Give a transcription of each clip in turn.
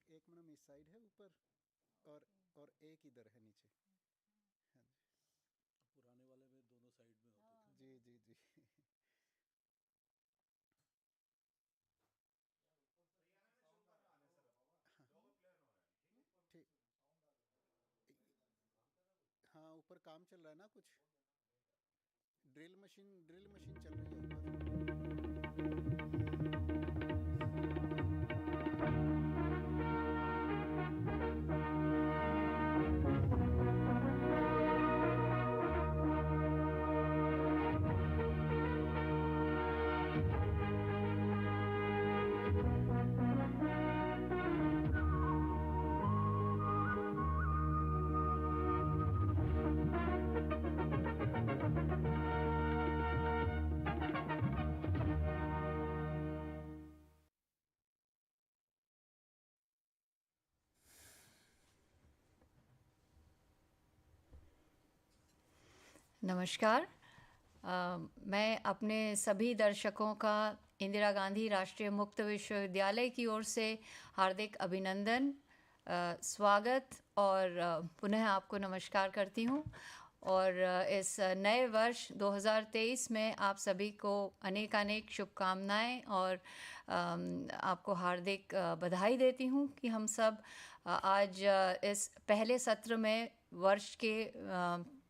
एक मैडम इस साइड है ऊपर, और एक इधर है नीचे। हाँ जी, पुराने वाले में दोनों साइड में होते थे। जी जी जी। ठीक। हाँ, ऊपर काम चल रहा है ना, कुछ ड्रिल मशीन चल रही है नमस्कार। मैं अपने सभी दर्शकों का इंदिरा गांधी राष्ट्रीय मुक्त विश्वविद्यालय की ओर से हार्दिक अभिनंदन, स्वागत और पुनः आपको नमस्कार करती हूँ। और इस नए वर्ष 2023 में आप सभी को अनेक शुभकामनाएं और आपको हार्दिक बधाई देती हूँ कि हम सब आज इस पहले सत्र में वर्ष के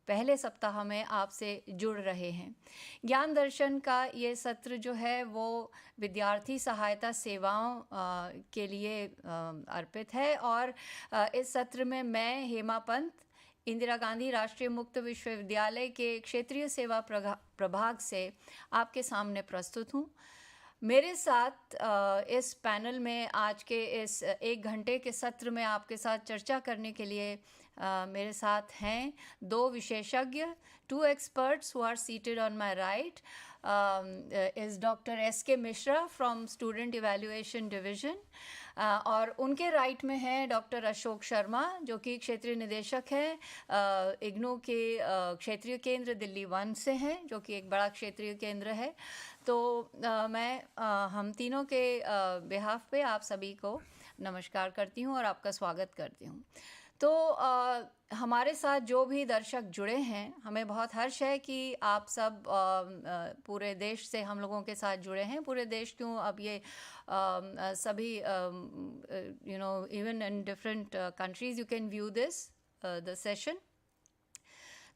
पहले सप्ताह में आपसे जुड़ रहे हैं। ज्ञान दर्शन का ये सत्र जो है वो विद्यार्थी सहायता सेवाओं के लिए अर्पित है। और इस सत्र में मैं हेमा पंत, इंदिरा गांधी राष्ट्रीय मुक्त विश्वविद्यालय के क्षेत्रीय सेवा प्रभाग से आपके सामने प्रस्तुत हूँ। मेरे साथ इस पैनल में आज के इस 1 घंटे के सत्र में आपके साथ चर्चा करने के लिए मेरे साथ हैं 2 विशेषज्ञ, 2 experts who are seated on my right. Is Dr. S.K. Mishra from Student Evaluation Division. और उनके राइट में हैं डॉक्टर अशोक शर्मा जो कि क्षेत्रीय निदेशक हैं इग्नू के क्षेत्रीय केंद्र दिल्ली 1 से हैं, जो कि एक बड़ा क्षेत्रीय केंद्र है। तो मैं हम तीनों के बिहाफ पे आप सभी को नमस्कार करती हूँ और आपका स्वागत करती हूँ। तो हमारे साथ जो भी दर्शक जुड़े हैं, हमें बहुत हर्ष है कि आप सब पूरे देश से हम लोगों के साथ जुड़े हैं। पूरे देश क्यों, अब ये सभी even in different countries you can view this the session.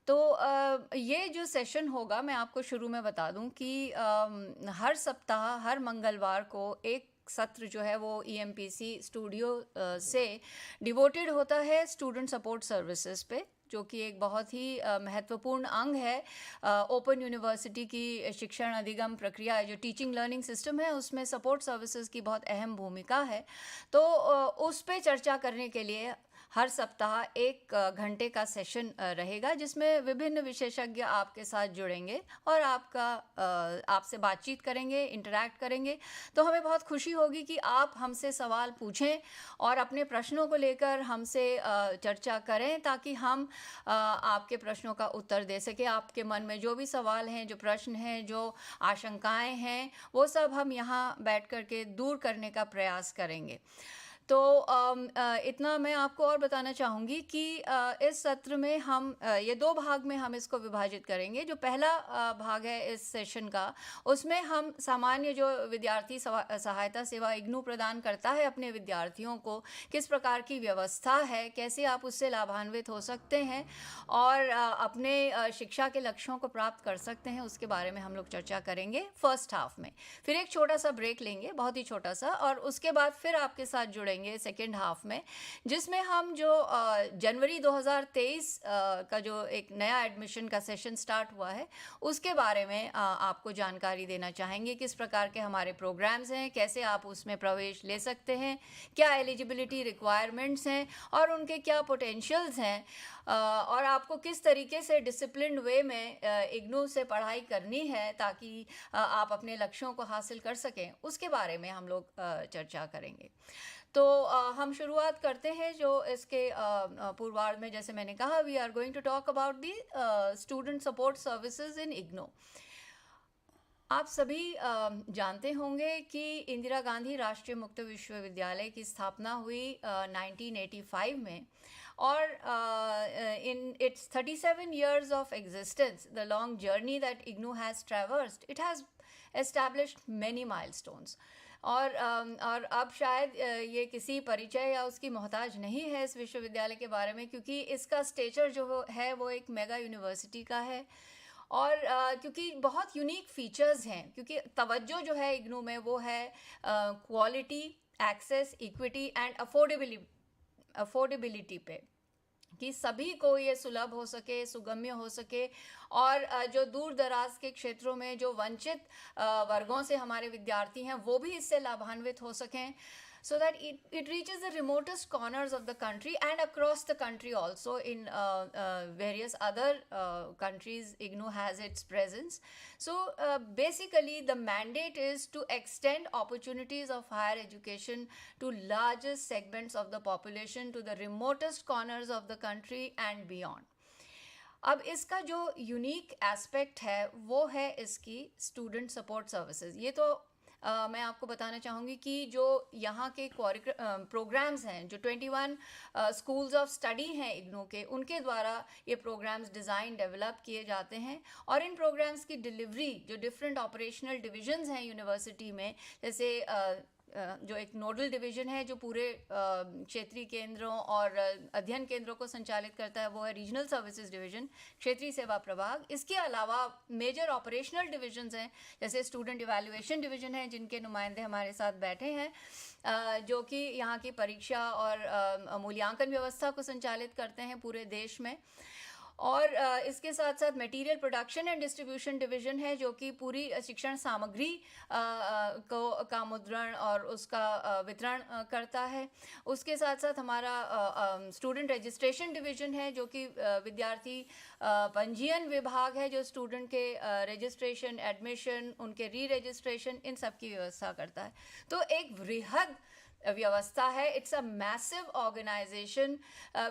तो ये जो सेशन होगा, मैं आपको शुरू में बता दूं कि हर सप्ताह हर मंगलवार को एक सत्र जो है वो EMPC स्टूडियो से डिवोटेड होता है स्टूडेंट सपोर्ट सर्विसेज पे, जो कि एक बहुत ही महत्वपूर्ण अंग है ओपन यूनिवर्सिटी की शिक्षण अधिगम प्रक्रिया। जो टीचिंग लर्निंग सिस्टम है उसमें सपोर्ट सर्विसेज की बहुत अहम भूमिका है। तो उस पे चर्चा करने के लिए हर सप्ताह 1 घंटे का सेशन रहेगा, जिसमें विभिन्न विशेषज्ञ आपके साथ जुड़ेंगे और आपसे बातचीत करेंगे, इंटरैक्ट करेंगे। तो हमें बहुत खुशी होगी कि आप हमसे सवाल पूछें और अपने प्रश्नों को लेकर हमसे चर्चा करें, ताकि हम आपके प्रश्नों का उत्तर दे सकें। आपके मन में जो भी सवाल हैं, जो प्रश्न हैं, जो आशंकाएं हैं, वो सब हम यहाँ बैठ कर के दूर करने का प्रयास करेंगे। तो इतना मैं आपको और बताना चाहूँगी कि इस सत्र में हम ये 2 भाग में हम इसको विभाजित करेंगे। जो पहला भाग है इस सेशन का, उसमें हम सामान्य जो विद्यार्थी सहायता सेवा इग्नू प्रदान करता है अपने विद्यार्थियों को, किस प्रकार की व्यवस्था है, कैसे आप उससे लाभान्वित हो सकते हैं और अपने शिक्षा के लक्ष्यों को प्राप्त कर सकते हैं, उसके बारे में हम लोग चर्चा करेंगे फर्स्ट हाफ में। फिर एक छोटा सा ब्रेक लेंगे, बहुत ही छोटा सा, और उसके बाद फिर आपके साथ जुड़ेंगे सेकेंड हाफ में, जिसमें हम जो जनवरी 2023 का जो एक नया एडमिशन का सेशन स्टार्ट हुआ है, उसके बारे में आपको जानकारी देना चाहेंगे। किस प्रकार के हमारे प्रोग्राम्स हैं, कैसे आप उसमें प्रवेश ले सकते हैं, क्या एलिजिबिलिटी रिक्वायरमेंट्स हैं और उनके क्या पोटेंशियल्स हैं, और आपको किस तरीके से डिसिप्लिन्ड वे में इग्नू से पढ़ाई करनी है ताकि आप अपने लक्ष्यों को हासिल कर सकें, उसके बारे में हम लोग चर्चा करेंगे। तो हम शुरुआत करते हैं जो इसके पूर्वार्ध में, जैसे मैंने कहा, we are going to talk about the student support services in IGNOU. आप सभी जानते होंगे कि इंदिरा गांधी राष्ट्रीय मुक्त विश्वविद्यालय की स्थापना हुई 1985 में, और in its 37 years of existence, the long journey that IGNOU has traversed, it has established many milestones. और अब शायद ये किसी परिचय या उसकी मोहताज नहीं है इस विश्वविद्यालय के बारे में, क्योंकि इसका स्टेचर जो है वो एक मेगा यूनिवर्सिटी का है, और क्योंकि बहुत यूनिक फीचर्स हैं, क्योंकि तवज्जो जो है इग्नू में वो है quality, access, equity and affordability पे, कि सभी को ये सुलभ हो सके, सुगम्य हो सके, और जो दूर दराज के क्षेत्रों में जो वंचित वर्गों से हमारे विद्यार्थी हैं वो भी इससे लाभान्वित हो सकें, so that it reaches the remotest corners of the country and across the country also. In various other countries, IGNOU has its presence. So basically the mandate is to extend opportunities of higher education to largest segments of the population, to the remotest corners of the country and beyond. अब इसका जो unique aspect है वो है इसकी student support services. ये तो मैं आपको बताना चाहूँगी कि जो यहाँ के प्रोग्राम्स हैं, जो 21 स्कूल्स ऑफ स्टडी हैं इग्नू के, उनके द्वारा ये प्रोग्राम्स डिज़ाइन डेवलप किए जाते हैं, और इन प्रोग्राम्स की डिलीवरी जो डिफरेंट ऑपरेशनल डिविजन्स हैं यूनिवर्सिटी में, जैसे जो एक नोडल डिवीज़न है जो पूरे क्षेत्रीय केंद्रों और अध्ययन केंद्रों को संचालित करता है, वो है रीजनल सर्विसेज डिवीज़न, क्षेत्रीय सेवा प्रभाग. इसके अलावा मेजर ऑपरेशनल डिविजन्स हैं, जैसे स्टूडेंट इवैल्यूएशन डिवीज़न है, जिनके नुमाइंदे हमारे साथ बैठे हैं, जो कि यहाँ की परीक्षा और मूल्यांकन व्यवस्था को संचालित करते हैं पूरे देश में. और इसके साथ साथ material production and distribution division है, जो कि पूरी शिक्षण सामग्री का मुद्रण और उसका वितरण करता है. उसके साथ साथ हमारा स्टूडेंट रजिस्ट्रेशन डिवीज़न है, जो कि विद्यार्थी पंजीयन विभाग है, जो स्टूडेंट के रजिस्ट्रेशन, एडमिशन, उनके री रजिस्ट्रेशन, इन सब की व्यवस्था करता है. तो एक वृहद व्यवस्था है. It's a massive organization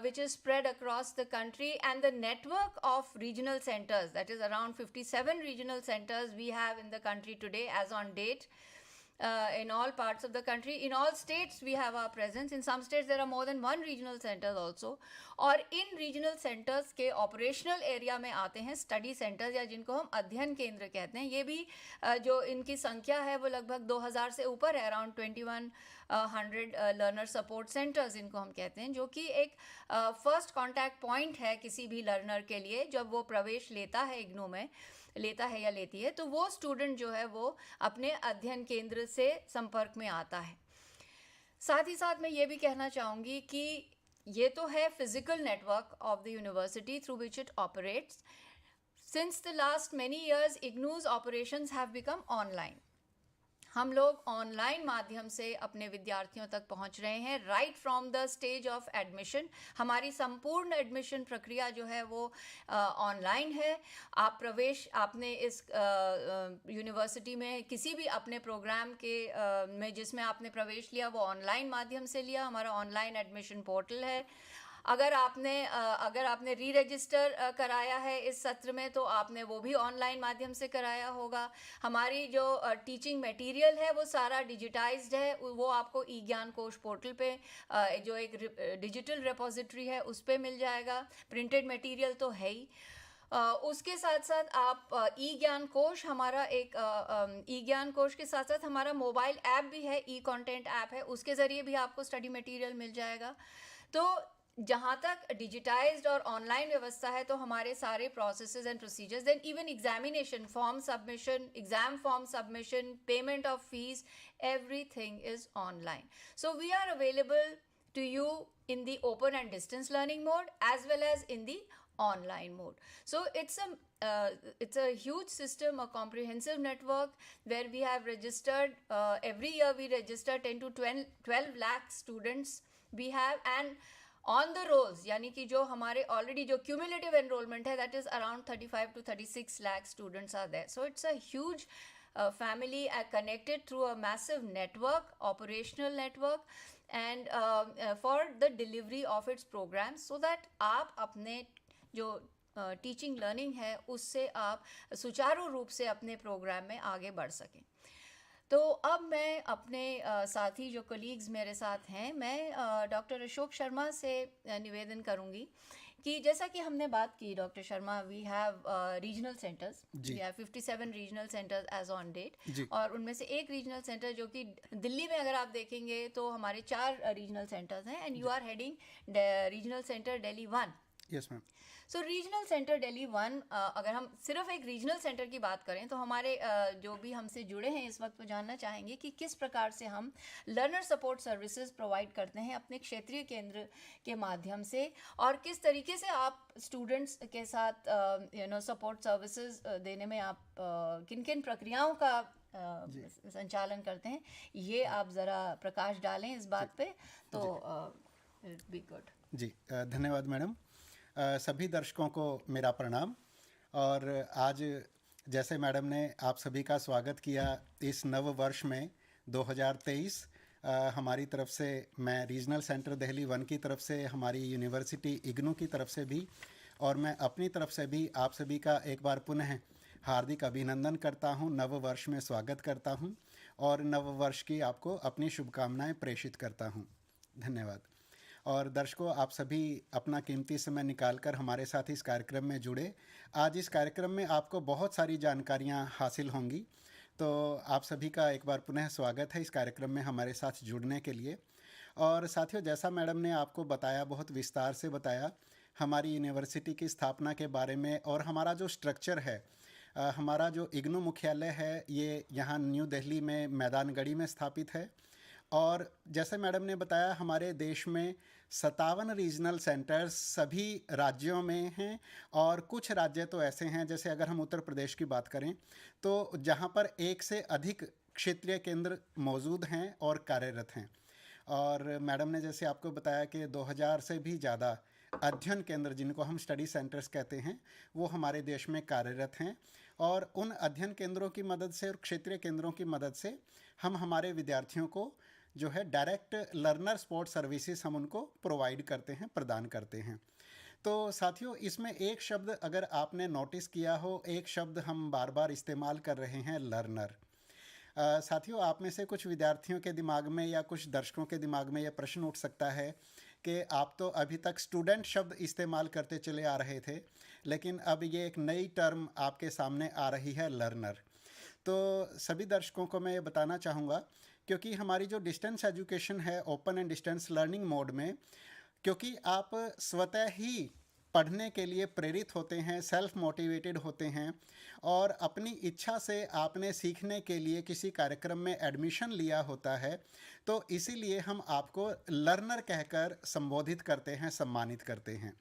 which is spread across the country, and the network of regional centers, that is around 57 regional centers we have in the country today as on date, in all parts of the country. In all states we have our presence. In some states there are more than one regional centers also. और इन regional centres के operational area में आते हैं study centres, या जिनको हम अध्ययन केंद्र कहते हैं. ये भी जो इनकी संख्या है वो लगभग 2000 से ऊपर है, अराउंड 2100 लर्नर सपोर्ट सेंटर्स इनको हम कहते हैं, जो कि एक फर्स्ट कॉन्टैक्ट पॉइंट है किसी भी लर्नर के लिए. जब वो प्रवेश लेता है इग्नू में, लेता है या लेती है, तो वो स्टूडेंट जो है वो अपने अध्ययन केंद्र से संपर्क में आता है. साथ ही साथ मैं ये भी कहना चाहूँगी कि ये तो है physical network of the university through which it operates. Since the last many years IGNOU's operations have become online. हम लोग ऑनलाइन माध्यम से अपने विद्यार्थियों तक पहुंच रहे हैं, right from the stage of admission. हमारी संपूर्ण एडमिशन प्रक्रिया जो है वो ऑनलाइन है. आप प्रवेश आपने इस यूनिवर्सिटी में किसी भी अपने प्रोग्राम के में जिसमें आपने प्रवेश लिया वो ऑनलाइन माध्यम से लिया. हमारा ऑनलाइन एडमिशन पोर्टल है. अगर आपने री रजिस्टर कराया है इस सत्र में, तो आपने वो भी ऑनलाइन माध्यम से कराया होगा. हमारी जो टीचिंग मटेरियल है वो सारा डिजिटाइज्ड है. वो आपको ई ज्ञान कोश पोर्टल पे जो एक डिजिटल रिपोजिटरी है उस पे मिल जाएगा. प्रिंटेड मटेरियल तो है ही. उसके साथ साथ आप ई ज्ञान कोश, हमारा एक ई ज्ञान कोश के साथ साथ हमारा मोबाइल ऐप भी है, ई कंटेंट ऐप है, उसके ज़रिए भी आपको स्टडी मटेरियल मिल जाएगा. तो जहाँ तक डिजिटाइज्ड और ऑनलाइन व्यवस्था है, तो हमारे सारे processes and procedures, then even examination form submission, exam form submission, payment of fees, everything is online. So we are available to you in the open and distance learning mode as well as in the online mode. So it's a huge system, a comprehensive network where we have registered every year we register 10 to 12 lakh students we have, and on the rolls, यानी कि जो हमारे already जो cumulative enrollment है, that is around 35 to 36 lakh students are there. So it's a huge family connected through a massive network, operational network, and for the delivery of its programs, so that आप अपने जो teaching learning है उससे आप सुचारू रूप से अपने प्रोग्राम में आगे बढ़ सकें। तो अब मैं अपने साथी जो कलीग्स मेरे साथ हैं, मैं डॉक्टर अशोक शर्मा से निवेदन करूंगी कि जैसा कि हमने बात की doctor Sharma, we have regional centres, we have 57 regional centres as on date, और उनमें से एक रीजनल सेंटर जो कि दिल्ली में अगर आप देखेंगे तो हमारे 4 रीजनल सेंटर्स हैं, and you are heading regional centre Delhi 1। Yes ma'am. So regional centre Delhi 1, अगर हम सिर्फ एक रीजनल सेंटर की बात करें तो हमारे जो भी हमसे जुड़े हैं इस वक्त वो जानना चाहेंगे कि किस प्रकार से हम लर्नर सपोर्ट सर्विसेज प्रोवाइड करते हैं अपने क्षेत्रीय केंद्र के माध्यम से, और किस तरीके से आप स्टूडेंट्स के साथ सपोर्ट सर्विसेज देने में आप किन किन प्रक्रियाओं का संचालन करते हैं, ये आप ज़रा प्रकाश डालें इस बात पे तो इट बी गुड। जी धन्यवाद मैडम। सभी दर्शकों को मेरा प्रणाम। और आज जैसे मैडम ने आप सभी का स्वागत किया इस नव वर्ष में 2023, हमारी तरफ से, मैं रीजनल सेंटर दिल्ली 1 की तरफ से, हमारी यूनिवर्सिटी इग्नू की तरफ से भी, और मैं अपनी तरफ से भी आप सभी का एक बार पुनः हार्दिक अभिनंदन करता हूं, नव वर्ष में स्वागत करता हूं और नव वर्ष की आपको अपनी शुभकामनाएं प्रेषित करता हूं। धन्यवाद। और दर्शकों, आप सभी अपना कीमती समय निकालकर हमारे साथ इस कार्यक्रम में जुड़े। आज इस कार्यक्रम में आपको बहुत सारी जानकारियां हासिल होंगी, तो आप सभी का एक बार पुनः स्वागत है इस कार्यक्रम में हमारे साथ जुड़ने के लिए। और साथियों, जैसा मैडम ने आपको बताया, बहुत विस्तार से बताया हमारी यूनिवर्सिटी की स्थापना के बारे में और हमारा जो स्ट्रक्चर है। हमारा जो इग्नू मुख्यालय है ये यहाँ न्यू दिल्ली में मैदानगढ़ी में स्थापित है। और जैसे मैडम ने बताया, हमारे देश में 57 रीजनल सेंटर्स सभी राज्यों में हैं, और कुछ राज्य तो ऐसे हैं, जैसे अगर हम उत्तर प्रदेश की बात करें तो जहां पर एक से अधिक क्षेत्रीय केंद्र मौजूद हैं और कार्यरत हैं। और मैडम ने जैसे आपको बताया कि 2000 से भी ज़्यादा अध्ययन केंद्र, जिनको हम स्टडी सेंटर्स कहते हैं, वो हमारे देश में कार्यरत हैं। और उन अध्ययन केंद्रों की मदद से और क्षेत्रीय केंद्रों की मदद से हम हमारे विद्यार्थियों को जो है डायरेक्ट लर्नर सपोर्ट सर्विसेज हम उनको प्रोवाइड करते हैं, प्रदान करते हैं। तो साथियों, इसमें एक शब्द अगर आपने नोटिस किया हो, एक शब्द हम बार बार इस्तेमाल कर रहे हैं, लर्नर। साथियों, आप में से कुछ विद्यार्थियों के दिमाग में या कुछ दर्शकों के दिमाग में यह प्रश्न उठ सकता है कि आप तो अभी तक स्टूडेंट शब्द इस्तेमाल करते चले आ रहे थे, लेकिन अब ये एक नई टर्म आपके सामने आ रही है, लर्नर। तो सभी दर्शकों को मैं ये बताना चाहूँगा, क्योंकि हमारी जो डिस्टेंस एजुकेशन है, open and distance learning mode में, क्योंकि आप स्वतः ही पढ़ने के लिए प्रेरित होते हैं, सेल्फ मोटिवेटेड होते हैं, और अपनी इच्छा से आपने सीखने के लिए किसी कार्यक्रम में एडमिशन लिया होता है, तो इसीलिए हम आपको लर्नर कहकर संबोधित करते हैं, सम्मानित करते हैं।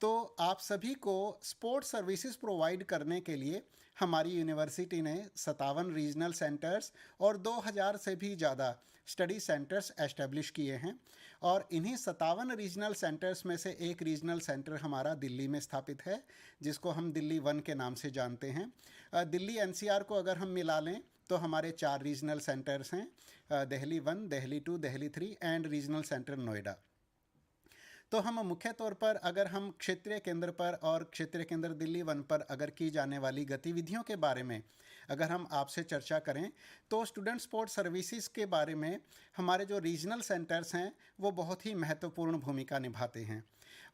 तो आप सभी को स्पोर्ट्स सर्विसेज प्रोवाइड करने के लिए हमारी यूनिवर्सिटी ने 57 रीजनल सेंटर्स और 2000 से भी ज़्यादा स्टडी सेंटर्स एस्टेब्लिश किए हैं। और इन्हीं 57 रीजनल सेंटर्स में से एक रीजनल सेंटर हमारा दिल्ली में स्थापित है, जिसको हम दिल्ली 1 के नाम से जानते हैं। दिल्ली एनसीआर को अगर हम मिला लें तो हमारे 4 रीजनल सेंटर्स हैं, Delhi 1, Delhi 2, Delhi 3 and regional centre Noida. तो हम मुख्य तौर पर अगर हम क्षेत्रीय केंद्र पर और क्षेत्रीय केंद्र दिल्ली 1 पर अगर की जाने वाली गतिविधियों के बारे में अगर हम आपसे चर्चा करें, तो स्टूडेंट सपोर्ट सर्विसेज के बारे में हमारे जो रीजनल सेंटर्स हैं वो बहुत ही महत्वपूर्ण भूमिका निभाते हैं।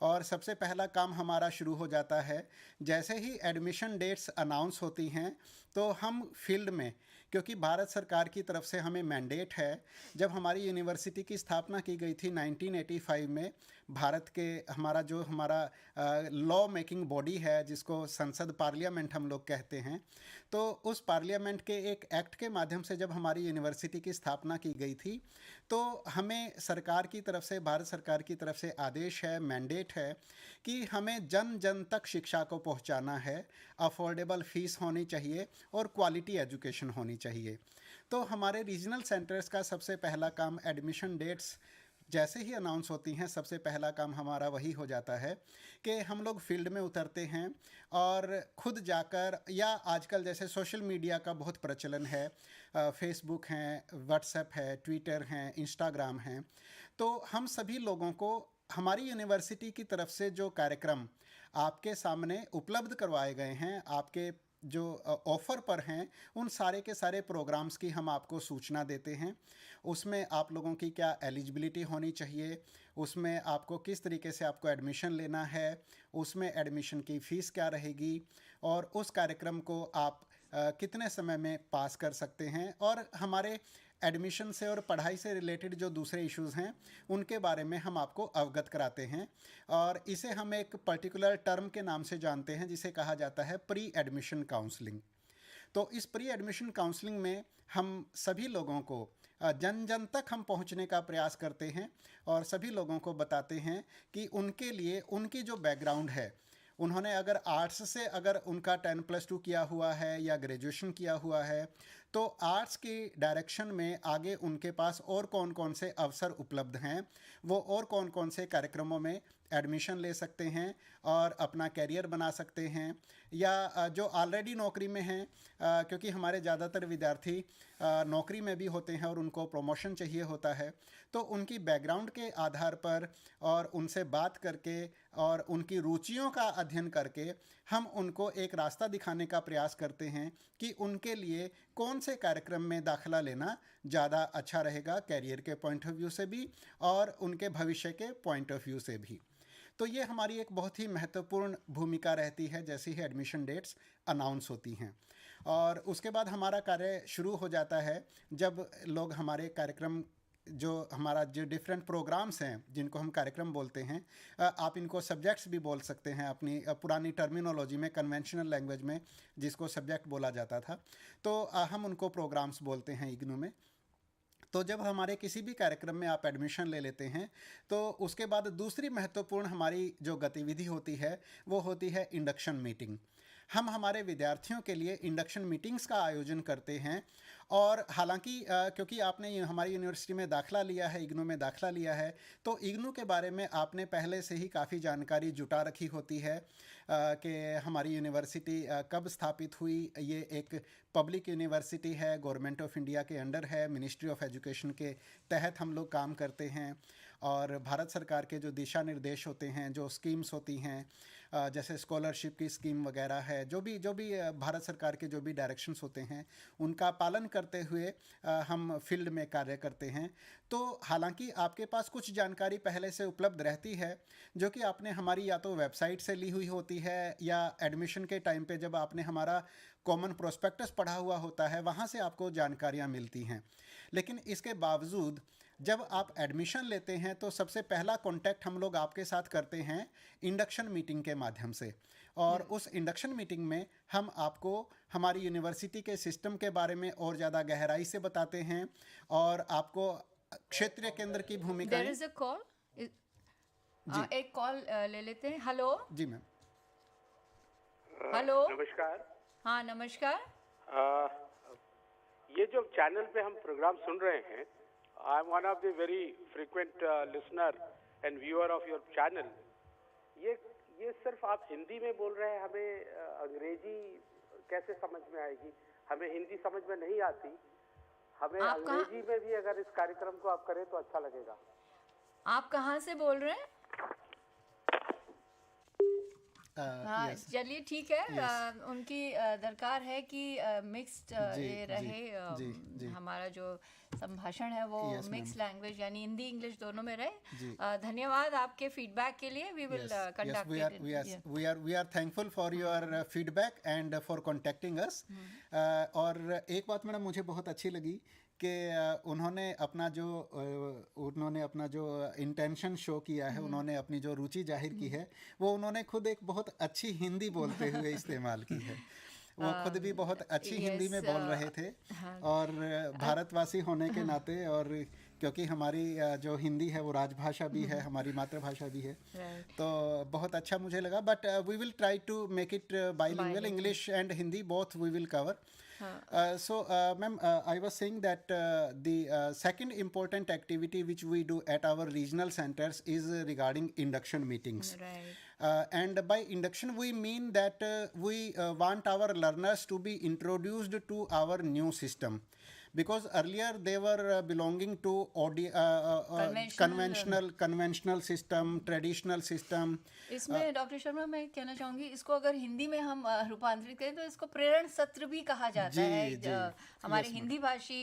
और सबसे पहला काम हमारा शुरू हो जाता है, जैसे ही एडमिशन डेट्स अनाउंस होती हैं तो हम फील्ड में, क्योंकि भारत सरकार की तरफ से हमें मैंडेट है, जब हमारी यूनिवर्सिटी की स्थापना की गई थी 1985 में, भारत के हमारा लॉ मेकिंग बॉडी है, जिसको संसद पार्लियामेंट हम लोग कहते हैं, तो उस पार्लियामेंट के एक एक्ट के माध्यम से जब हमारी यूनिवर्सिटी की स्थापना की गई थी, तो हमें सरकार की तरफ से, भारत सरकार की तरफ से आदेश है, मैंडेट है कि हमें जन जन तक शिक्षा को पहुंचाना है, अफोर्डेबल फीस होनी चाहिए और क्वालिटी एजुकेशन होनी चाहिए। तो हमारे रीजनल सेंटर्स का सबसे पहला काम, एडमिशन डेट्स जैसे ही अनाउंस होती हैं, सबसे पहला काम हमारा वही हो जाता है कि हम लोग फील्ड में उतरते हैं और खुद जाकर, या आजकल जैसे सोशल मीडिया का बहुत प्रचलन है, फेसबुक हैं, व्हाट्सएप है, ट्विटर हैं, इंस्टाग्राम हैं, तो हम सभी लोगों को हमारी यूनिवर्सिटी की तरफ से जो कार्यक्रम आपके सामने उपलब्ध करवाए गए हैं, आपके जो ऑफ़र पर हैं, उन सारे के सारे प्रोग्राम्स की हम आपको सूचना देते हैं। उसमें आप लोगों की क्या एलिजिबिलिटी होनी चाहिए, उसमें आपको किस तरीके से आपको एडमिशन लेना है, उसमें एडमिशन की फ़ीस क्या रहेगी, और उस कार्यक्रम को आप कितने समय में पास कर सकते हैं, और हमारे एडमिशन से और पढ़ाई से रिलेटेड जो दूसरे इश्यूज़ हैं उनके बारे में हम आपको अवगत कराते हैं। और इसे हम एक पर्टिकुलर टर्म के नाम से जानते हैं जिसे कहा जाता है प्री एडमिशन काउंसलिंग। तो इस प्री एडमिशन काउंसलिंग में हम सभी लोगों को जन जन तक हम पहुंचने का प्रयास करते हैं और सभी लोगों को बताते हैं कि उनके लिए उनकी जो बैकग्राउंड है, उन्होंने अगर आर्ट्स से अगर उनका 10+2 किया हुआ है या ग्रेजुएशन किया हुआ है, तो आर्ट्स की डायरेक्शन में आगे उनके पास और कौन कौन से अवसर उपलब्ध हैं, वो और कौन कौन से कार्यक्रमों में एडमिशन ले सकते हैं और अपना कैरियर बना सकते हैं, या जो ऑलरेडी नौकरी में हैं, क्योंकि हमारे ज़्यादातर विद्यार्थी नौकरी में भी होते हैं और उनको प्रमोशन चाहिए होता है, तो उनकी बैकग्राउंड के आधार पर और उनसे बात करके और उनकी रुचियों का अध्ययन करके हम उनको एक रास्ता दिखाने का प्रयास करते हैं कि उनके लिए कौन से कार्यक्रम में दाखिला लेना ज़्यादा अच्छा रहेगा, कैरियर के पॉइंट ऑफ व्यू से भी और उनके भविष्य के पॉइंट ऑफ व्यू से भी। तो ये हमारी एक बहुत ही महत्वपूर्ण भूमिका रहती है जैसे ही एडमिशन डेट्स अनाउंस होती हैं। और उसके बाद हमारा कार्य शुरू हो जाता है जब लोग हमारे कार्यक्रम, जो हमारा जो डिफरेंट प्रोग्राम्स हैं जिनको हम कार्यक्रम बोलते हैं, आप इनको सब्जेक्ट्स भी बोल सकते हैं अपनी पुरानी टर्मिनोलॉजी में, कन्वेंशनल लैंग्वेज में जिसको सब्जेक्ट बोला जाता था, तो हम उनको प्रोग्राम्स बोलते हैं इग्नू में। तो जब हमारे किसी भी कार्यक्रम में आप एडमिशन ले लेते हैं तो उसके बाद दूसरी महत्वपूर्ण हमारी जो गतिविधि होती है वो होती है इंडक्शन मीटिंग। हम हमारे विद्यार्थियों के लिए इंडक्शन मीटिंग्स का आयोजन करते हैं। और हालांकि क्योंकि आपने हमारी यूनिवर्सिटी में दाखिला लिया है, इग्नू में दाखिला लिया है, तो इग्नू के बारे में आपने पहले से ही काफ़ी जानकारी जुटा रखी होती है कि हमारी यूनिवर्सिटी कब स्थापित हुई। ये एक पब्लिक यूनिवर्सिटी है, गवर्नमेंट ऑफ इंडिया के अंडर है, मिनिस्ट्री ऑफ एजुकेशन के तहत हम लोग काम करते हैं। और भारत सरकार के जो दिशा निर्देश होते हैं, जो स्कीम्स होती हैं, जैसे स्कॉलरशिप की स्कीम वगैरह है, जो भी भारत सरकार के जो भी डायरेक्शंस होते हैं उनका पालन करते हुए हम फील्ड में कार्य करते हैं। तो हालांकि आपके पास कुछ जानकारी पहले से उपलब्ध रहती है जो कि आपने हमारी या तो वेबसाइट से ली हुई होती है या एडमिशन के टाइम पे जब आपने हमारा कॉमन प्रोस्पेक्टस पढ़ा हुआ होता है वहाँ से आपको जानकारियाँ मिलती हैं। लेकिन इसके बावजूद जब आप एडमिशन लेते हैं तो सबसे पहला कांटेक्ट हम लोग आपके साथ करते हैं इंडक्शन मीटिंग के माध्यम से। और उस इंडक्शन मीटिंग में हम आपको हमारी यूनिवर्सिटी के सिस्टम के बारे में और ज़्यादा गहराई से बताते हैं और आपको क्षेत्रीय केंद्र की भूमिका। देयर इज अ कॉल, एक कॉल ले लेते हैं। हेलो जी मैम। हेलो, नमस्कार। हाँ नमस्कार। ये जो चैनल पे हम प्रोग्राम सुन रहे हैं, I am one of the very frequent listener and viewer of your channel. ये सिर्फ आप हिंदी में बोल रहे हैं, हमें अंग्रेजी कैसे समझ में आएगी? हमें हिंदी समझ में नहीं आती, हमें अंग्रेजी में भी अगर इस कार्यक्रम को आप करें तो अच्छा लगेगा। आप कहाँ से बोल रहे हैं? हाँ yes. चलिए ठीक है। उनकी दरकार है कि मिक्स्ड ये रहे। जी। हमारा जो संभाषण है वो Yes, मिक्स ma'am. लैंग्वेज यानी हिंदी इंग्लिश दोनों में जी। रहे। धन्यवाद आपके फीडबैक के लिए। We will conduct it. we are thankful for your feedback and for contacting us. और एक बात मैडम मुझे बहुत अच्छी लगी कि उन्होंने अपना जो इंटेंशन शो किया है, उन्होंने अपनी जो रुचि जाहिर की है वो उन्होंने खुद एक बहुत अच्छी हिंदी बोलते हुए इस्तेमाल की है। वो खुद भी बहुत अच्छी हिंदी में बोल रहे थे। और भारतवासी होने के नाते और क्योंकि हमारी जो हिंदी है वो राजभाषा भी है, हमारी मातृभाषा भी है, तो बहुत अच्छा मुझे लगा। But we will try to make it bilingual, English and Hindi both we will cover. So, ma'am, I was saying that the second important activity which we do at our regional centers is regarding induction meetings. Right. And by induction, we mean that we want our learners to be introduced to our new system. because earlier they were belonging to conventional system, traditional system. इसमें doctor Sharma मैं कहना चाहूंगी, इसको अगर हिंदी में हम रूपांतरित करें तो इसको प्रेरण सत्र भी कहा जाता है हमारे हिंदी भाषी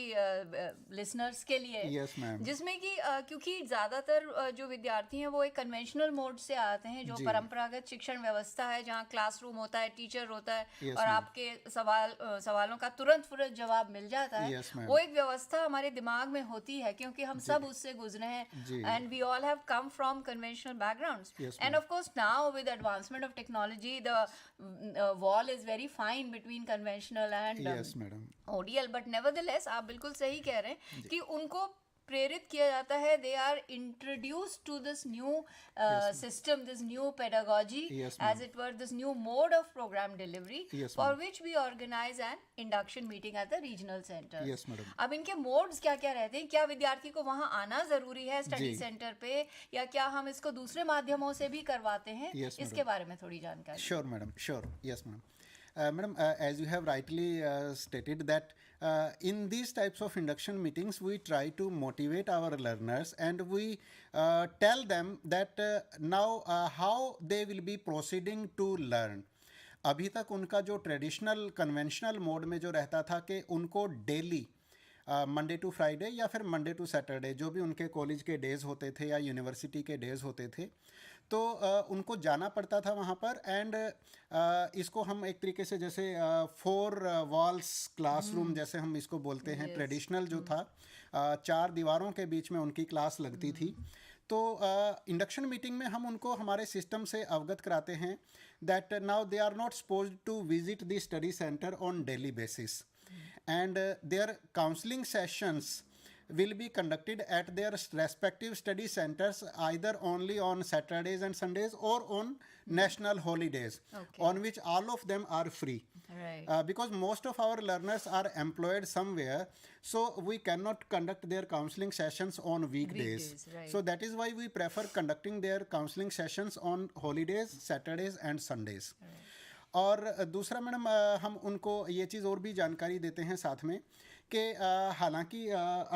लिसनर्स के लिए। Yes ma'am. जिसमें कि क्योंकि ज़्यादातर जो विद्यार्थी हैं वो एक कन्वेंशनल मोड से आते हैं, जो परंपरागत शिक्षण व्यवस्था है जहाँ क्लासरूम होता है, टीचर होता है और आपके सवालों का तुरंत जवाब मिल जाता है। वो एक व्यवस्था हमारे दिमाग में होती है क्योंकि हम सब उससे गुजरे हैं, and we all have come from conventional backgrounds, and of course now with advancement of technology the wall is very fine between conventional and yes madam ODL, but nevertheless आप बिल्कुल सही कह रहे हैं कि उनको प्रेरित किया जाता है, they are introduced to this new system, this new pedagogy, as it were this new mode of program delivery, for which we organize an induction meeting at the regional centers. yes madam। अब इनके modes क्या क्या रहते हैं, क्या विद्यार्थी को वहाँ आना जरूरी है स्टडी सेंटर पे, या क्या हम इसको दूसरे माध्यमों से भी करवाते हैं? इसके बारे में थोड़ी जानकारी। Sure madam, sure. Yes madam. Madam, as you have rightly stated that in these types of induction meetings we try to motivate our learners and we tell them that now how they will be proceeding to learn. अभी तक उनका जो traditional conventional mode में जो रहता था कि उनको डेली मंडे टू फ्राइडे या फिर मंडे टू सैटरडे जो भी उनके कॉलेज के डेज़ होते थे या यूनिवर्सिटी के डेज़ होते थे, तो उनको जाना पड़ता था वहाँ पर। एंड इसको हम एक तरीके से जैसे 4 वॉल्स क्लासरूम जैसे हम इसको बोलते हैं, ट्रेडिशनल जो था 4 दीवारों के बीच में उनकी क्लास लगती थी। तो इंडक्शन मीटिंग में हम उनको हमारे सिस्टम से अवगत कराते हैं that now they are not supposed to visit the study centre on daily basis, and their counseling sessions will be conducted at their respective study centers either only on Saturdays and Sundays or on national holidays, on which all of them are free. Right. Because most of our learners are employed somewhere, so we cannot conduct their counseling sessions on weekdays. Right. So that is why we prefer conducting their counseling sessions on holidays, Saturdays and Sundays. Right. और दूसरा madam हम उनको ये चीज़ और भी जानकारी देते हैं साथ में कि हालांकि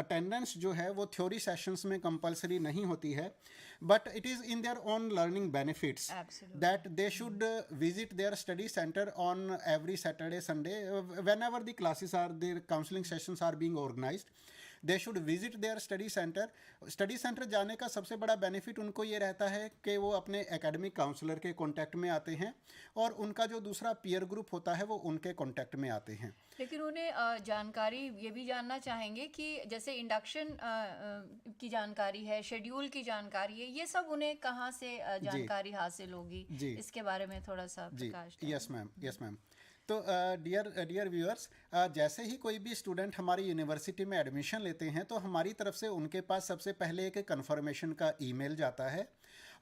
अटेंडेंस जो है वो थ्योरी सेशंस में कंपलसरी नहीं होती है, but it is in their own learning benefits that they should visit their study centre on every Saturday Sunday whenever the classes are there counselling sessions are being organised, they should visit their study centre. Study centre जाने का सबसे बड़ा benefit उनको ये रहता है कि वो अपने एकेडमिक काउंसलर के कांटेक्ट में आते हैं और उनका जो दूसरा पीयर ग्रुप होता है वो उनके कांटेक्ट में आते हैं। लेकिन उन्हें जानकारी ये भी जानना चाहेंगे कि जैसे इंडक्शन की जानकारी है, शेड्यूल की जानकारी है, ये सब उन्हें कहाँ से जानकारी हासिल होगी, इसके बारे में थोड़ा सा प्रकाश डालें। Yes ma'am, yes ma'am. तो डियर व्यूअर्स, जैसे ही कोई भी स्टूडेंट हमारी यूनिवर्सिटी में एडमिशन लेते हैं तो हमारी तरफ से उनके पास सबसे पहले एक कंफर्मेशन का ईमेल जाता है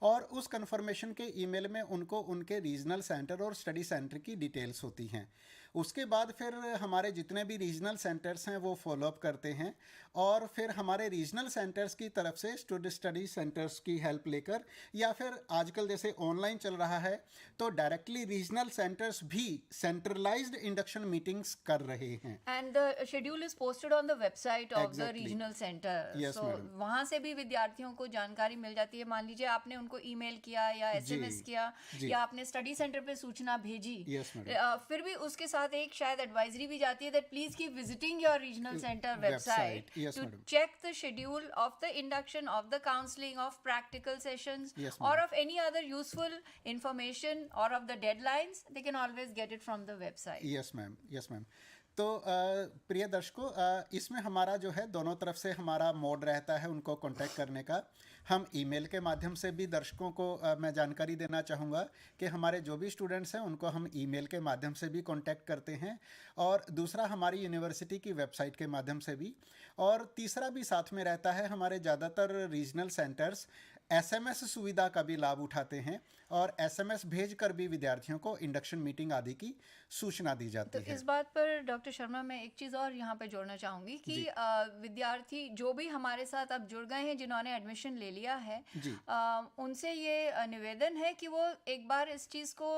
और उस कंफर्मेशन के ईमेल में उनको उनके रीजनल सेंटर और स्टडी सेंटर की डिटेल्स होती हैं। उसके बाद फिर हमारे जितने भी रीजनल सेंटर्स हैं वो फॉलोअप करते हैं और फिर हमारे रीजनल सेंटर्स की तरफ से स्टडी सेंटर्स की हेल्प लेकर या फिर आजकल जैसे ऑनलाइन चल रहा है तो डायरेक्टली रीजनल सेंटर्स भी सेंट्रलाइज्ड इंडक्शन मीटिंग्स कर रहे हैं। And the schedule is posted on the website of the regional centre, so वहाँ से भी विद्यार्थियों को जानकारी मिल जाती है। मान लीजिए आपने उनको ईमेल किया या एसएमएस किया या आपने स्टडी सेंटर पे सूचना भेजी, फिर भी उसके साथ एक शायद एडवाइजरी भी जाती है that please keep visiting your regional centre website to check the schedule of the induction, of the counseling, of practical sessions, or of any other useful information or of the deadlines. They can always get it from the website. Yes ma'am, yes ma'am. तो प्रिय दर्शकों, इसमें हमारा जो है दोनों तरफ से हमारा मोड रहता है उनको कांटेक्ट करने का। हम ईमेल के माध्यम से भी दर्शकों को मैं जानकारी देना चाहूँगा कि हमारे जो भी स्टूडेंट्स हैं उनको हम ईमेल के माध्यम से भी कांटेक्ट करते हैं और दूसरा हमारी यूनिवर्सिटी की वेबसाइट के माध्यम से भी, और तीसरा भी साथ में रहता है हमारे ज़्यादातर रीजनल सेंटर्स एसएमएस सुविधा का भी लाभ उठाते हैं और एसएमएस भेजकर भी विद्यार्थियों को इंडक्शन मीटिंग आदि की सूचना दी जाती तो है। इस बात पर डॉक्टर शर्मा मैं एक चीज़ और यहाँ पे जोड़ना चाहूँगी कि विद्यार्थी जो भी हमारे साथ अब जुड़ गए हैं जिन्होंने एडमिशन ले लिया है, जी उनसे ये निवेदन है कि वो एक बार इस चीज़ को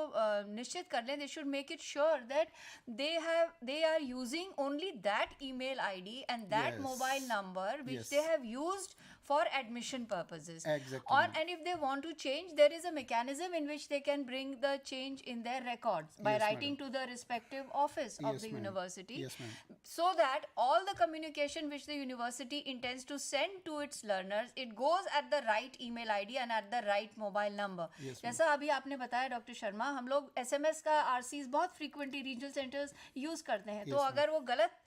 निश्चित कर लें, they should make it sure that they are using only that email ID and that Yes. Mobile number which Yes. they have used for admission purposes. Exactly. Or and if they want to change, there is a mechanism in which they can bring the change in their records by Yes, writing madam. to the respective office of Yes, the ma'am. university, Yes, ma'am. so that all the communication which the university intends to send to its learners, it goes at the right email ID and at the right mobile number. Yes, ma'am. जैसा अभी आपने बताया doctor Sharma, हम लोग SMS का RCs बहुत frequently regional centers use करते हैं, तो Yes, ma'am. अगर वो गलत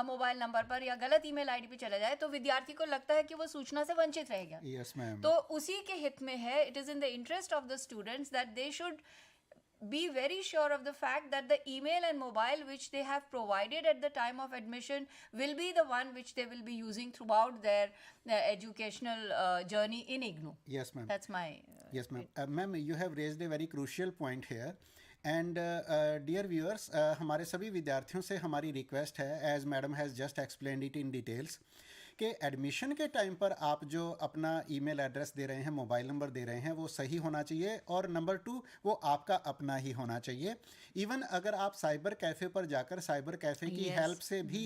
मोबाइल नंबर पर या गलत ईमेल आईडी पे चला जाए तो विद्यार्थी को लगता है कि वो सूचना से वंचित रह गया। Yes, ma'am. तो उसी के हित में है, it is in the interest of the students that they should be very sure of the fact that the email and mobile which they have provided at the time of admission will be the one which they will be using throughout their educational journey in IGNOU. Yes, ma'am. That's my Yes, ma'am. Ma'am, you have raised a very crucial point here. And dear viewers, हमारे सभी विद्यार्थियों से हमारी request है, as madam has just explained it in details, कि admission के time पर आप जो अपना ईमेल एड्रेस दे रहे हैं, मोबाइल नंबर दे रहे हैं, वो सही होना चाहिए और नंबर 2 वो आपका अपना ही होना चाहिए। इवन अगर आप साइबर कैफ़े पर जाकर साइबर कैफ़े की Yes. हेल्प से भी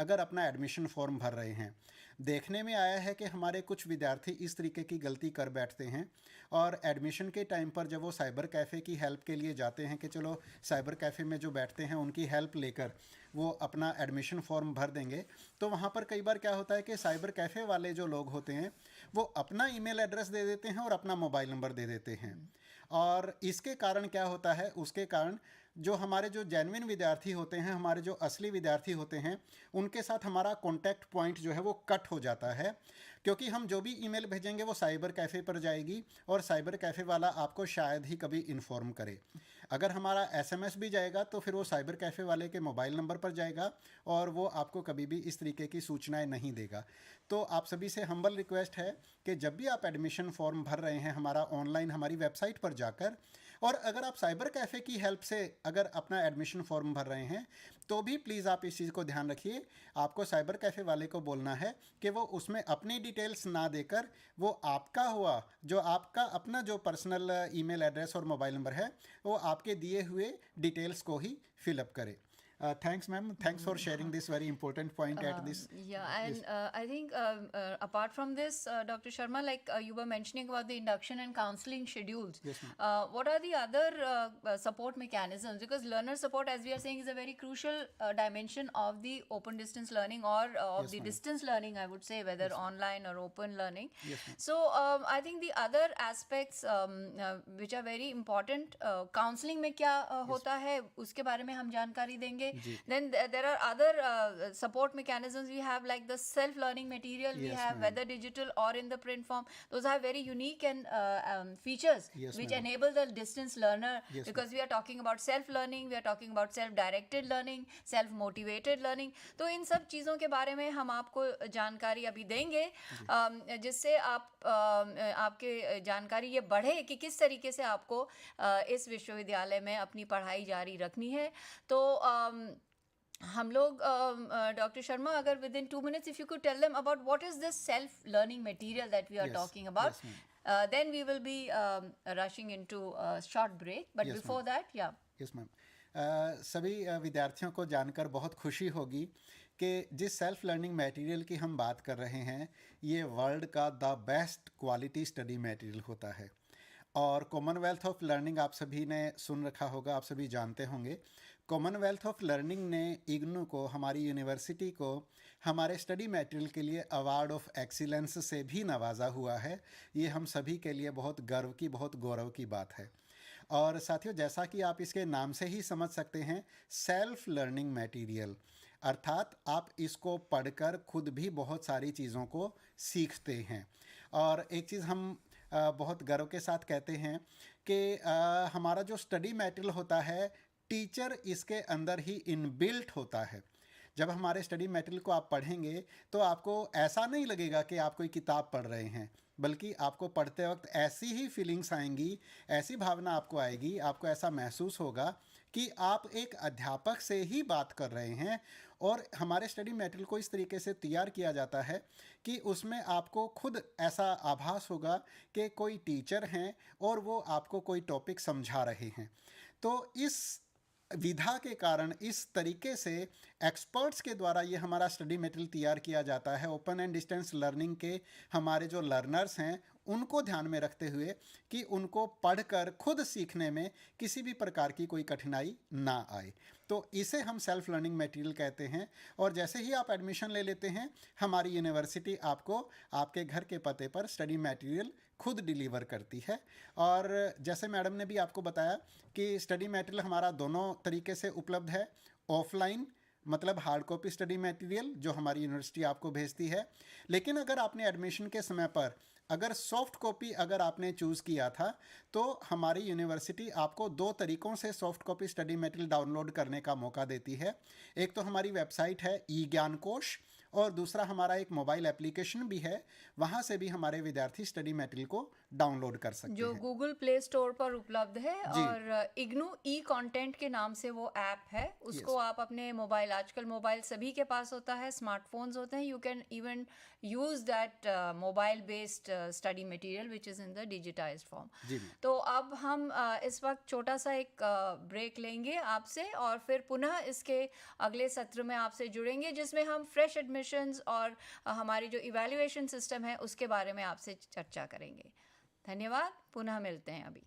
अगर अपना एडमिशन फॉर्म भर रहे हैं, देखने में आया है कि हमारे कुछ विद्यार्थी इस तरीके की गलती कर बैठते हैं और एडमिशन के टाइम पर जब वो साइबर कैफ़े की हेल्प के लिए जाते हैं कि चलो साइबर कैफ़े में जो बैठते हैं उनकी हेल्प लेकर वो अपना एडमिशन फॉर्म भर देंगे, तो वहाँ पर कई बार क्या होता है कि साइबर कैफ़े वाले जो लोग होते हैं वो अपना ईमेल एड्रेस दे देते हैं और अपना मोबाइल नंबर दे देते हैं। और इसके कारण क्या होता है, उसके कारण जो हमारे जो जेन्युइन विद्यार्थी होते हैं, हमारे जो असली विद्यार्थी होते हैं, उनके साथ हमारा कॉन्टैक्ट पॉइंट जो है वो कट हो जाता है, क्योंकि हम जो भी ईमेल भेजेंगे वो साइबर कैफ़े पर जाएगी और साइबर कैफ़े वाला आपको शायद ही कभी इन्फॉर्म करे। अगर हमारा एसएमएस भी जाएगा तो फिर वो साइबर कैफ़े वाले के मोबाइल नंबर पर जाएगा और वो आपको कभी भी इस तरीके की सूचनाएं नहीं देगा। तो आप सभी से हम्बल रिक्वेस्ट है कि जब भी आप एडमिशन फॉर्म भर रहे हैं हमारा ऑनलाइन हमारी वेबसाइट पर जाकर, और अगर आप साइबर कैफ़े की हेल्प से अगर अपना एडमिशन फॉर्म भर रहे हैं तो भी प्लीज़ आप इस चीज़ को ध्यान रखिए, आपको साइबर कैफ़े वाले को बोलना है कि वो उसमें अपनी डिटेल्स ना देकर वो आपका हुआ जो आपका अपना जो पर्सनल ईमेल एड्रेस और मोबाइल नंबर है वो आपके दिए हुए डिटेल्स को ही फिलअप करे। Thanks, ma'am. Thanks for sharing this very important point at this. Yeah, and I think apart from this, Dr. Sharma, like you were mentioning about the induction and counseling schedules, Yes, what are the other support mechanisms? Because learner support, as we are saying, is a very crucial dimension of the open distance learning or of Yes, the ma'am. distance learning, I would say, whether online or open learning. Yes, ma'am. So I think the other aspects which are very important, counseling में क्या होता है उसके बारे में हम जानकारी देंगे। जी। Then there are other support mechanisms we have, like the self learning material we Yes, have, ma'am. whether digital or in the print form. Those are very unique and features Yes, which ma'am. enable the distance learner, Yes, because we are talking about self learning, we are talking about self directed learning, self motivated learning. तो इन सब चीज़ों के बारे में हम आपको जानकारी अभी देंगे, जिससे आपके जानकारी ये बढ़े कि किस तरीके से आपको इस विश्वविद्यालय में अपनी पढ़ाई जारी रखनी है। तो हम लोग डॉक्टर शर्मा, अगर with in 2 minutes if you could tell them about what is this self learning material that we are Yes, talking about, yes, then we will be rushing into a short break, but Yes, before that, yeah. Yes ma'am, सभी विद्यार्थियों को जानकर बहुत खुशी होगी कि जिस self learning material की हम बात कर रहे हैं ये वर्ल्ड का the best quality study material होता है। और कॉमनवेल्थ ऑफ लर्निंग आप सभी ने सुन रखा होगा, आप सभी जानते होंगे। कॉमनवेल्थ ऑफ लर्निंग ने इग्नू को, हमारी यूनिवर्सिटी को, हमारे स्टडी मटेरियल के लिए अवार्ड ऑफ एक्सीलेंस से भी नवाजा हुआ है। ये हम सभी के लिए बहुत गर्व की, बहुत गौरव की बात है। और साथियों, जैसा कि आप इसके नाम से ही समझ सकते हैं, सेल्फ लर्निंग मटेरियल, अर्थात आप इसको पढ़कर खुद भी बहुत सारी चीज़ों को सीखते हैं। और एक चीज़ हम बहुत गर्व के साथ कहते हैं कि हमारा जो स्टडी मटेरियल होता है, टीचर इसके अंदर ही इनबिल्ट होता है। जब हमारे स्टडी मटेरियल को आप पढ़ेंगे तो आपको ऐसा नहीं लगेगा कि आप कोई किताब पढ़ रहे हैं, बल्कि आपको पढ़ते वक्त ऐसी ही फीलिंग्स आएंगी, ऐसी भावना आपको आएगी, आपको ऐसा महसूस होगा कि आप एक अध्यापक से ही बात कर रहे हैं। और हमारे स्टडी मटेरियल को इस तरीके से तैयार किया जाता है कि उसमें आपको खुद ऐसा आभास होगा कि कोई टीचर हैं और वो आपको कोई टॉपिक समझा रहे हैं। तो इस विधा के कारण, इस तरीके से एक्सपर्ट्स के द्वारा ये हमारा स्टडी मटेरियल तैयार किया जाता है, ओपन एंड डिस्टेंस लर्निंग के हमारे जो लर्नर्स हैं उनको ध्यान में रखते हुए कि उनको पढ़कर खुद सीखने में किसी भी प्रकार की कोई कठिनाई ना आए। तो इसे हम सेल्फ लर्निंग मटेरियल कहते हैं। और जैसे ही आप एडमिशन ले लेते हैं, हमारी यूनिवर्सिटी आपको आपके घर के पते पर स्टडी मटेरियल खुद डिलीवर करती है। और जैसे मैडम ने भी आपको बताया कि स्टडी मटेरियल हमारा दोनों तरीके से उपलब्ध है। ऑफलाइन मतलब हार्ड कॉपी स्टडी मटेरियल जो हमारी यूनिवर्सिटी आपको भेजती है, लेकिन अगर आपने एडमिशन के समय पर अगर सॉफ्ट कॉपी अगर आपने चूज़ किया था, तो हमारी यूनिवर्सिटी आपको 2 तरीक़ों से soft copy study material download करने का मौका देती है। एक तो हमारी वेबसाइट है ई ज्ञान कोश, और दूसरा हमारा एक मोबाइल एप्लीकेशन भी है, वहाँ से भी हमारे विद्यार्थी स्टडी मटेरियल को डाउनलोड कर सकते जो हैं। गूगल प्ले स्टोर पर उपलब्ध है, जी। और इग्नू ई कंटेंट के नाम से वो ऐप है, उसको आप अपने मोबाइल, आजकल मोबाइल सभी के पास होता है, स्मार्टफोन्स होते हैं, you can even use that mobile based study material which is in the digitised form. जी। तो अब हम इस वक्त छोटा सा एक ब्रेक लेंगे आपसे, और फिर पुनः इसके अगले सत्र में आपसे जुड़ेंगे, जिसमें हम फ्रेश एडमिशन्स और हमारी जो इवैल्यूएशन सिस्टम है उसके बारे में आपसे चर्चा करेंगे। धन्यवाद, पुनः मिलते हैं अभी।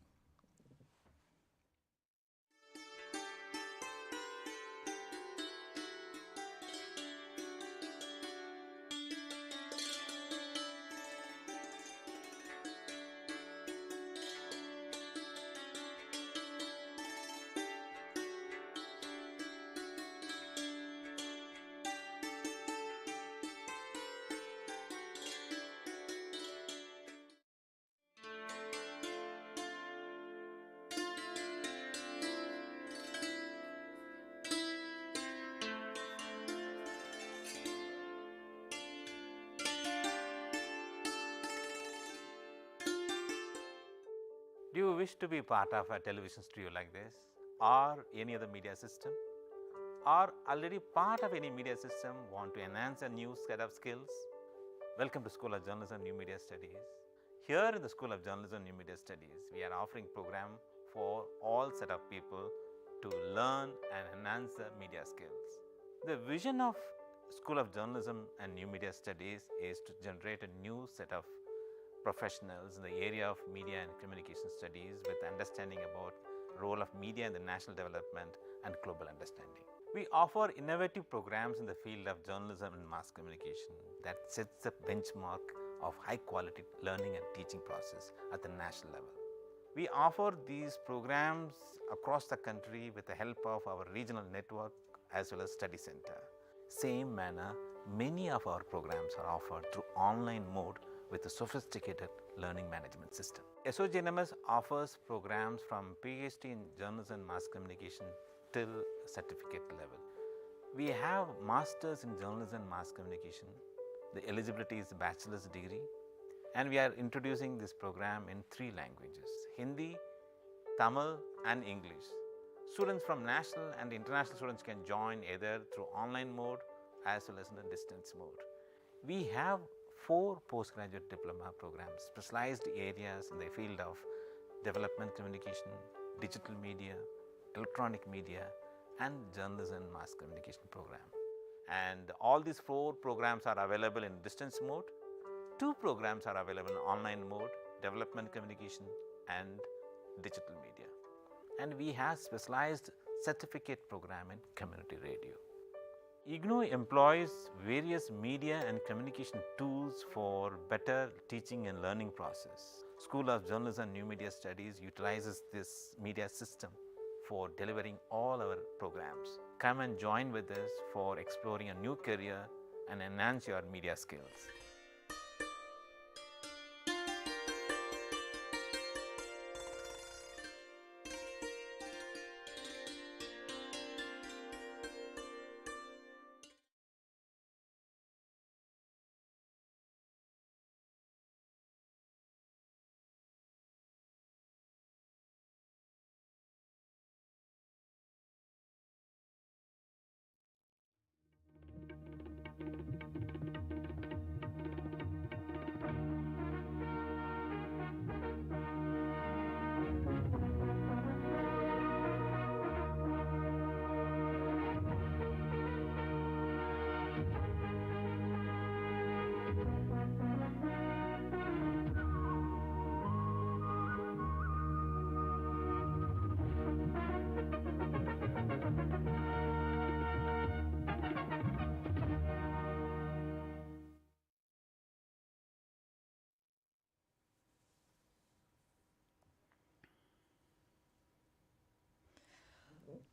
Do you wish to be part of a television studio like this, or any other media system, or already part of any media system, want to enhance a new set of skills? Welcome to School of Journalism and New Media Studies. Here in the School of Journalism and New Media Studies, we are offering program for all set of people to learn and enhance their media skills. The vision of School of Journalism and New Media Studies is to generate a new set of professionals in the area of media and communication studies with understanding about role of media in the national development and global understanding. We offer innovative programs in the field of journalism and mass communication that sets the benchmark of high quality learning and teaching process at the national level. We offer these programs across the country with the help of our regional network as well as study center. Same manner, many of our programs are offered through online mode with a sophisticated learning management system. SOJNMS offers programs from PhD in journalism and mass communication till certificate level. We have masters in journalism and mass communication. The eligibility is a bachelor's degree, and we are introducing this program in 3 languages: Hindi, Tamil and English. Students from national and international students can join either through online mode as well as in the distance mode. We have 4 postgraduate diploma programs, specialized areas in the field of development communication, digital media, electronic media and journalism and mass communication program. And all these 4 programs are available in distance mode. 2 programs are available in online mode, development communication and digital media. And we have specialized certificate program in community radio. IGNOU employs various media and communication tools for better teaching and learning process. School of Journalism and New Media Studies utilizes this media system for delivering all our programs. Come and join with us for exploring a new career and enhance your media skills.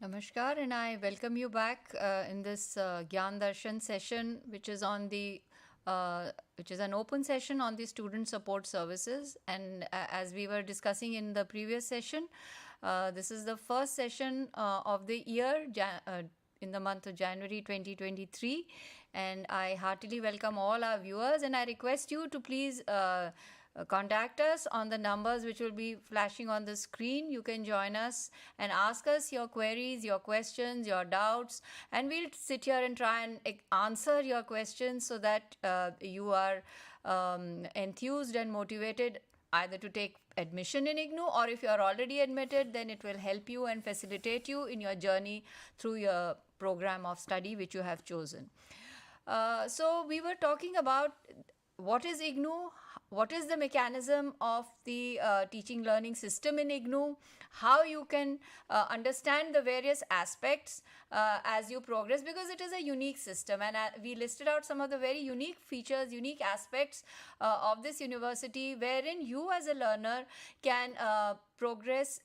Namaskar, and I welcome you back in this Gyan Darshan session, which is on the which is an open session on the student support services. And as we were discussing in the previous session, this is the first session of the year in the month of January 2023. And I heartily welcome all our viewers, and I request you to please contact us on the numbers which will be flashing on the screen. You can join us and ask us your queries, your questions, your doubts, and we'll sit here and try and answer your questions so that you are enthused and motivated either to take admission in IGNOU, or if you are already admitted, then it will help you and facilitate you in your journey through your program of study which you have chosen. So we were talking about what is IGNOU, what is the mechanism of the teaching learning system in IGNOU, how you can understand the various aspects as you progress, because it is a unique system, and we listed out some of the very unique features, unique aspects of this university wherein you as a learner can progress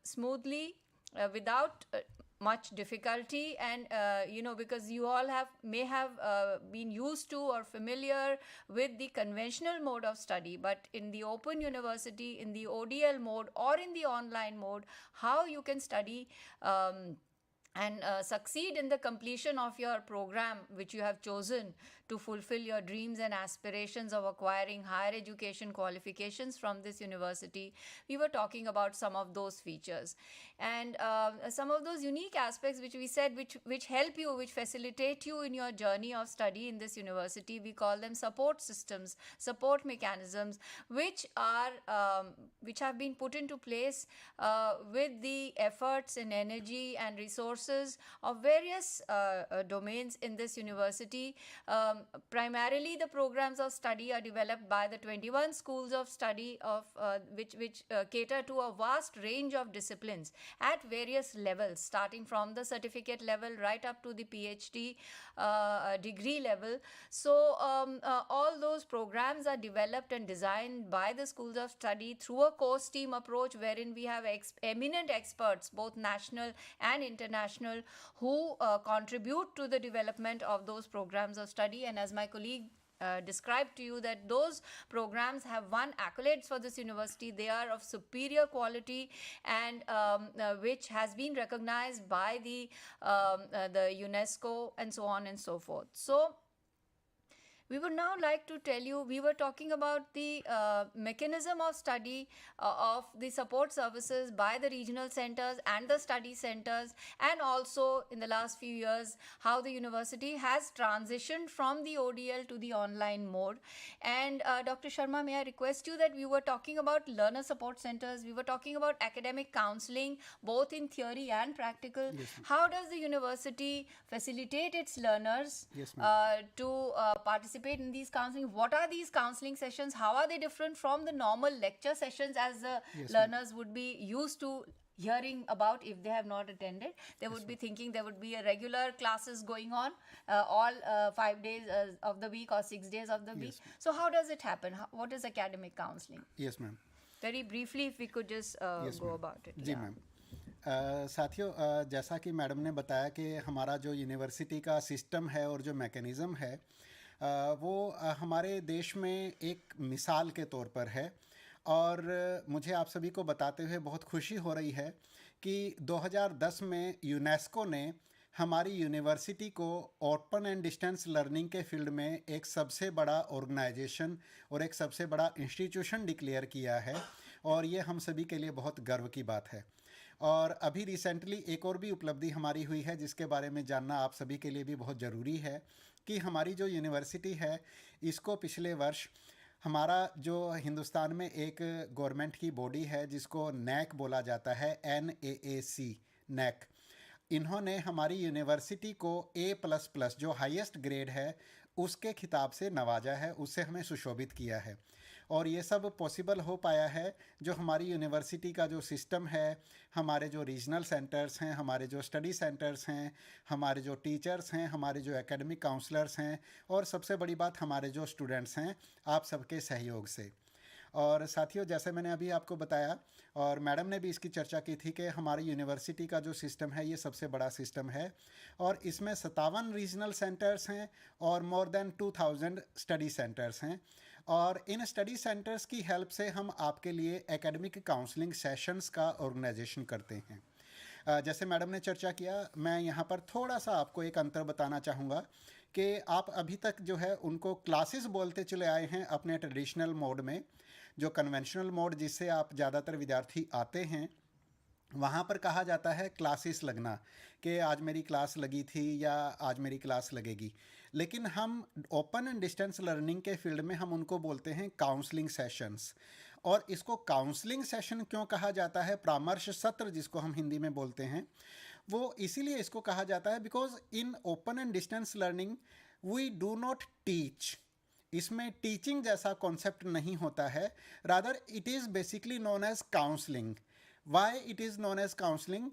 smoothly without much difficulty, and because you all may have been used to or familiar with the conventional mode of study, but in the open university, in the ODL mode or in the online mode, how you can study and succeed in the completion of your program which you have chosen to fulfill your dreams and aspirations of acquiring higher education qualifications from this university. We were talking about some of those features and some of those unique aspects which we said which help you, which facilitate you in your journey of study in this university. We call them support systems, support mechanisms, which have been put into place with the efforts and energy and resources of various domains in this university. Primarily, the programs of study are developed by the 21 schools of study of which cater to a vast range of disciplines at various levels, starting from the certificate level right up to the PhD degree level. So all those programs are developed and designed by the schools of study through a course team approach, wherein we have eminent experts, both national and international, who contribute to the development of those programs of study. And as my colleague described to you, that those programs have won accolades for this university. They are of superior quality and which has been recognized by the UNESCO and so on and so forth. So we would now like to tell you, we were talking about the mechanism of study of the support services by the regional centers and the study centers, and also in the last few years how the university has transitioned from the ODL to the online mode. And Dr. Sharma, may I request you that we were talking about learner support centers, we were talking about academic counseling both in theory and practical. Yes, how does the university facilitate its learners to participate in these counseling? What are these counseling sessions? How are they different from the normal lecture sessions as the learners would be used to hearing about if they have not attended? They would be thinking there would be a regular classes going on all 5 days of the week or 6 days of the week. So how does it happen? What is academic counseling? Yes, ma'am. Very briefly, if we could just go about it. जी ma'am. साथियों, जैसा कि madam ने बताया कि हमारा जो university का सिस्टम है और जो मैकेनिज़्म है वो हमारे देश में एक मिसाल के तौर पर है, और मुझे आप सभी को बताते हुए बहुत खुशी हो रही है कि 2010 में यूनेस्को ने हमारी यूनिवर्सिटी को ओपन एंड डिस्टेंस लर्निंग के फील्ड में एक सबसे बड़ा ऑर्गेनाइजेशन और एक सबसे बड़ा इंस्टीट्यूशन डिक्लेयर किया है, और ये हम सभी के लिए बहुत गर्व की बात है। और अभी रिसेंटली एक और भी उपलब्धि हमारी हुई है जिसके बारे में जानना आप सभी के लिए भी बहुत ज़रूरी है कि हमारी जो यूनिवर्सिटी है इसको पिछले वर्ष हमारा जो हिंदुस्तान में एक गवर्नमेंट की बॉडी है जिसको नैक बोला जाता है, NAAC नैक, इन्होंने हमारी यूनिवर्सिटी को A++ जो हाईएस्ट ग्रेड है उसके खिताब से नवाजा है, उससे हमें सुशोभित किया है। और ये सब पॉसिबल हो पाया है जो हमारी यूनिवर्सिटी का जो सिस्टम है, हमारे जो रीजनल सेंटर्स हैं, हमारे जो स्टडी सेंटर्स हैं, हमारे जो टीचर्स हैं, हमारे जो एकेडमिक काउंसलर्स हैं, और सबसे बड़ी बात हमारे जो स्टूडेंट्स हैं, आप सबके सहयोग से। और साथियों, जैसे मैंने अभी आपको बताया और मैडम ने भी इसकी चर्चा की थी कि हमारी यूनिवर्सिटी का जो सिस्टम है ये सबसे बड़ा सिस्टम है और इसमें 57 रीजनल सेंटर्स हैं और मोर देन 2000 स्टडी सेंटर्स हैं। और इन स्टडी सेंटर्स की हेल्प से हम आपके लिए एकेडमिक काउंसलिंग सेशंस का ऑर्गेनाइजेशन करते हैं। जैसे मैडम ने चर्चा किया, मैं यहाँ पर थोड़ा सा आपको एक अंतर बताना चाहूँगा कि आप अभी तक जो है उनको क्लासेस बोलते चले आए हैं अपने ट्रेडिशनल मोड में, जो कन्वेंशनल मोड जिससे आप ज़्यादातर विद्यार्थी आते हैं, वहाँ पर कहा जाता है क्लासेस लगना, कि आज मेरी क्लास लगी थी या आज मेरी क्लास लगेगी। लेकिन हम ओपन एंड डिस्टेंस लर्निंग के फील्ड में हम उनको बोलते हैं काउंसलिंग सेशंस। और इसको काउंसलिंग सेशन क्यों कहा जाता है, परामर्श सत्र जिसको हम हिंदी में बोलते हैं, वो इसीलिए इसको कहा जाता है because in open and distance learning we do not teach. इसमें टीचिंग जैसा कॉन्सेप्ट नहीं होता है, rather it is basically known as counselling. Why it is known as counseling?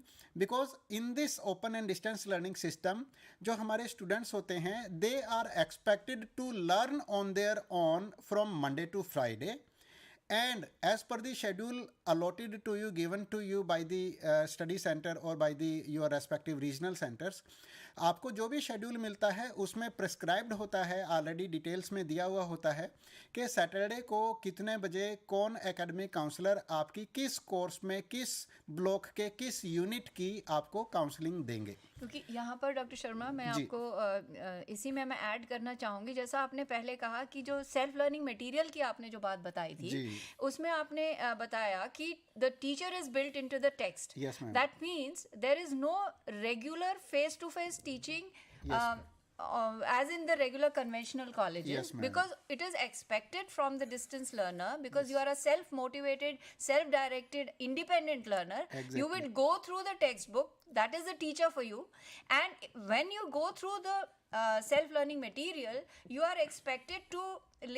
Because in this open and distance learning system, जो हमारे students होते हैं, they are expected to learn on their own from Monday to Friday, and as per the schedule allotted to you, given to you by the study center or by the your respective regional centers, आपको जो भी schedule मिलता है उसमें prescribed होता है, already details में दिया हुआ होता है कि सैटरडे को कितने बजे कौन एकेडमिक काउंसलर आपकी किस कोर्स में, किस ब्लॉक के किस यूनिट की आपको काउंसलिंग देंगे। क्योंकि यहाँ पर डॉक्टर शर्मा मैं आपको इसी में मैं ऐड करना चाहूँगी, जैसा आपने पहले कहा कि जो सेल्फ लर्निंग मटेरियल की आपने जो बात बताई थी उसमें आपने बताया कि the teacher is built into the text. That means there is no regular face to face teaching as in the regular conventional colleges, because it is expected from the distance learner, because you are a self-motivated, self-directed, independent learner. You will go through the textbook, that is the teacher for you, and when you go through the self-learning material, you are expected to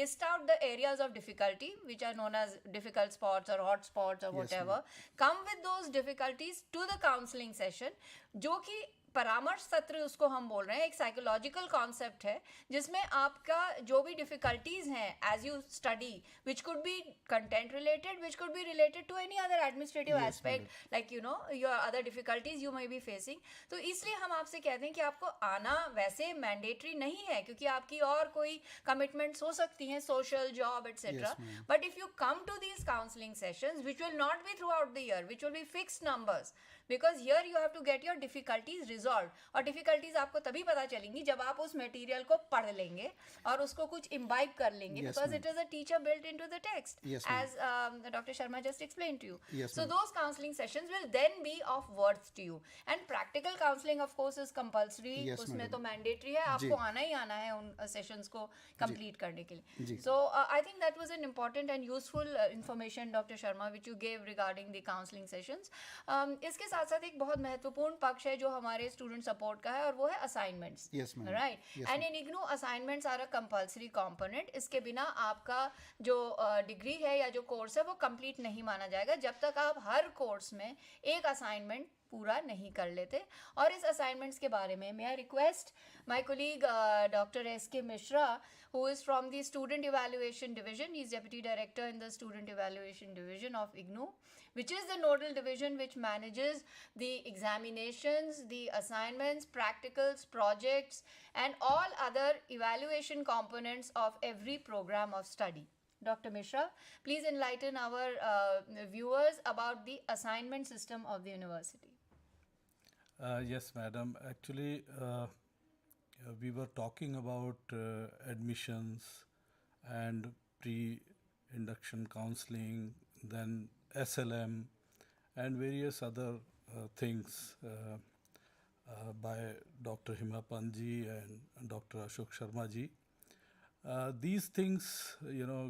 list out the areas of difficulty which are known as difficult spots or hot spots or whatever. Come with those difficulties to the counseling session, जो कि परामर्श सत्र उसको हम बोल रहे हैं, एक साइकोलॉजिकल कॉन्सेप्ट है जिसमें आपका जो भी डिफिकल्टीज हैं as you study, which could be content related, which could be related to any other administrative aspect, like you know your other difficulties you may be facing. तो इसलिए हम आपसे कहते हैं कि आपको आना वैसे मैंडेटरी नहीं है, क्योंकि आपकी और कोई कमिटमेंट्स हो सकती हैं, social, job etcetera, but if you come to these counselling sessions which will not be throughout the year, which will be fixed numbers, because here you have to get your difficulties resolved, और difficulties आपको तभी पता चलेंगी जब आप उस material को पढ़ लेंगे और उसको कुछ imbibe कर लेंगे, because it is a teacher built into the text, as Dr. Sharma just explained to you. So those counseling sessions will then be of worth to you, and practical counseling of course is compulsory, उसमें तो mandatory है, आपको आना ही आना है उन sessions को complete करने के लिए। So I think that was an important and useful information, Dr. Sharma, which you gave regarding the counseling sessions. इसके साथ साथ एक बहुत महत्वपूर्ण पक्ष है जो हमारे स्टूडेंट सपोर्ट का है, और वो है assignments, right? And in IGNOU assignments are a compulsory component. इसके बिना आपका जो डिग्री है या जो कोर्स है वो कंप्लीट नहीं माना जाएगा जब तक आप हर कोर्स में एक असाइनमेंट पूरा नहीं कर लेते। और इस असाइनमेंट्स के बारे में मैं request my colleague doctor S K. Mishra, who is from the Student Evaluation Division. He is Deputy Director in the Student Evaluation Division of IGNOU, which is the nodal division which manages the examinations, the assignments, practicals, projects, and all other evaluation components of every program of study. Dr. Mishra, please enlighten our viewers about the assignment system of the university. Yes, madam. Actually, we were talking about admissions and pre-induction counseling, then SLM and various other things by Dr. Hima Panji and Dr. Ashok Sharma ji. These things,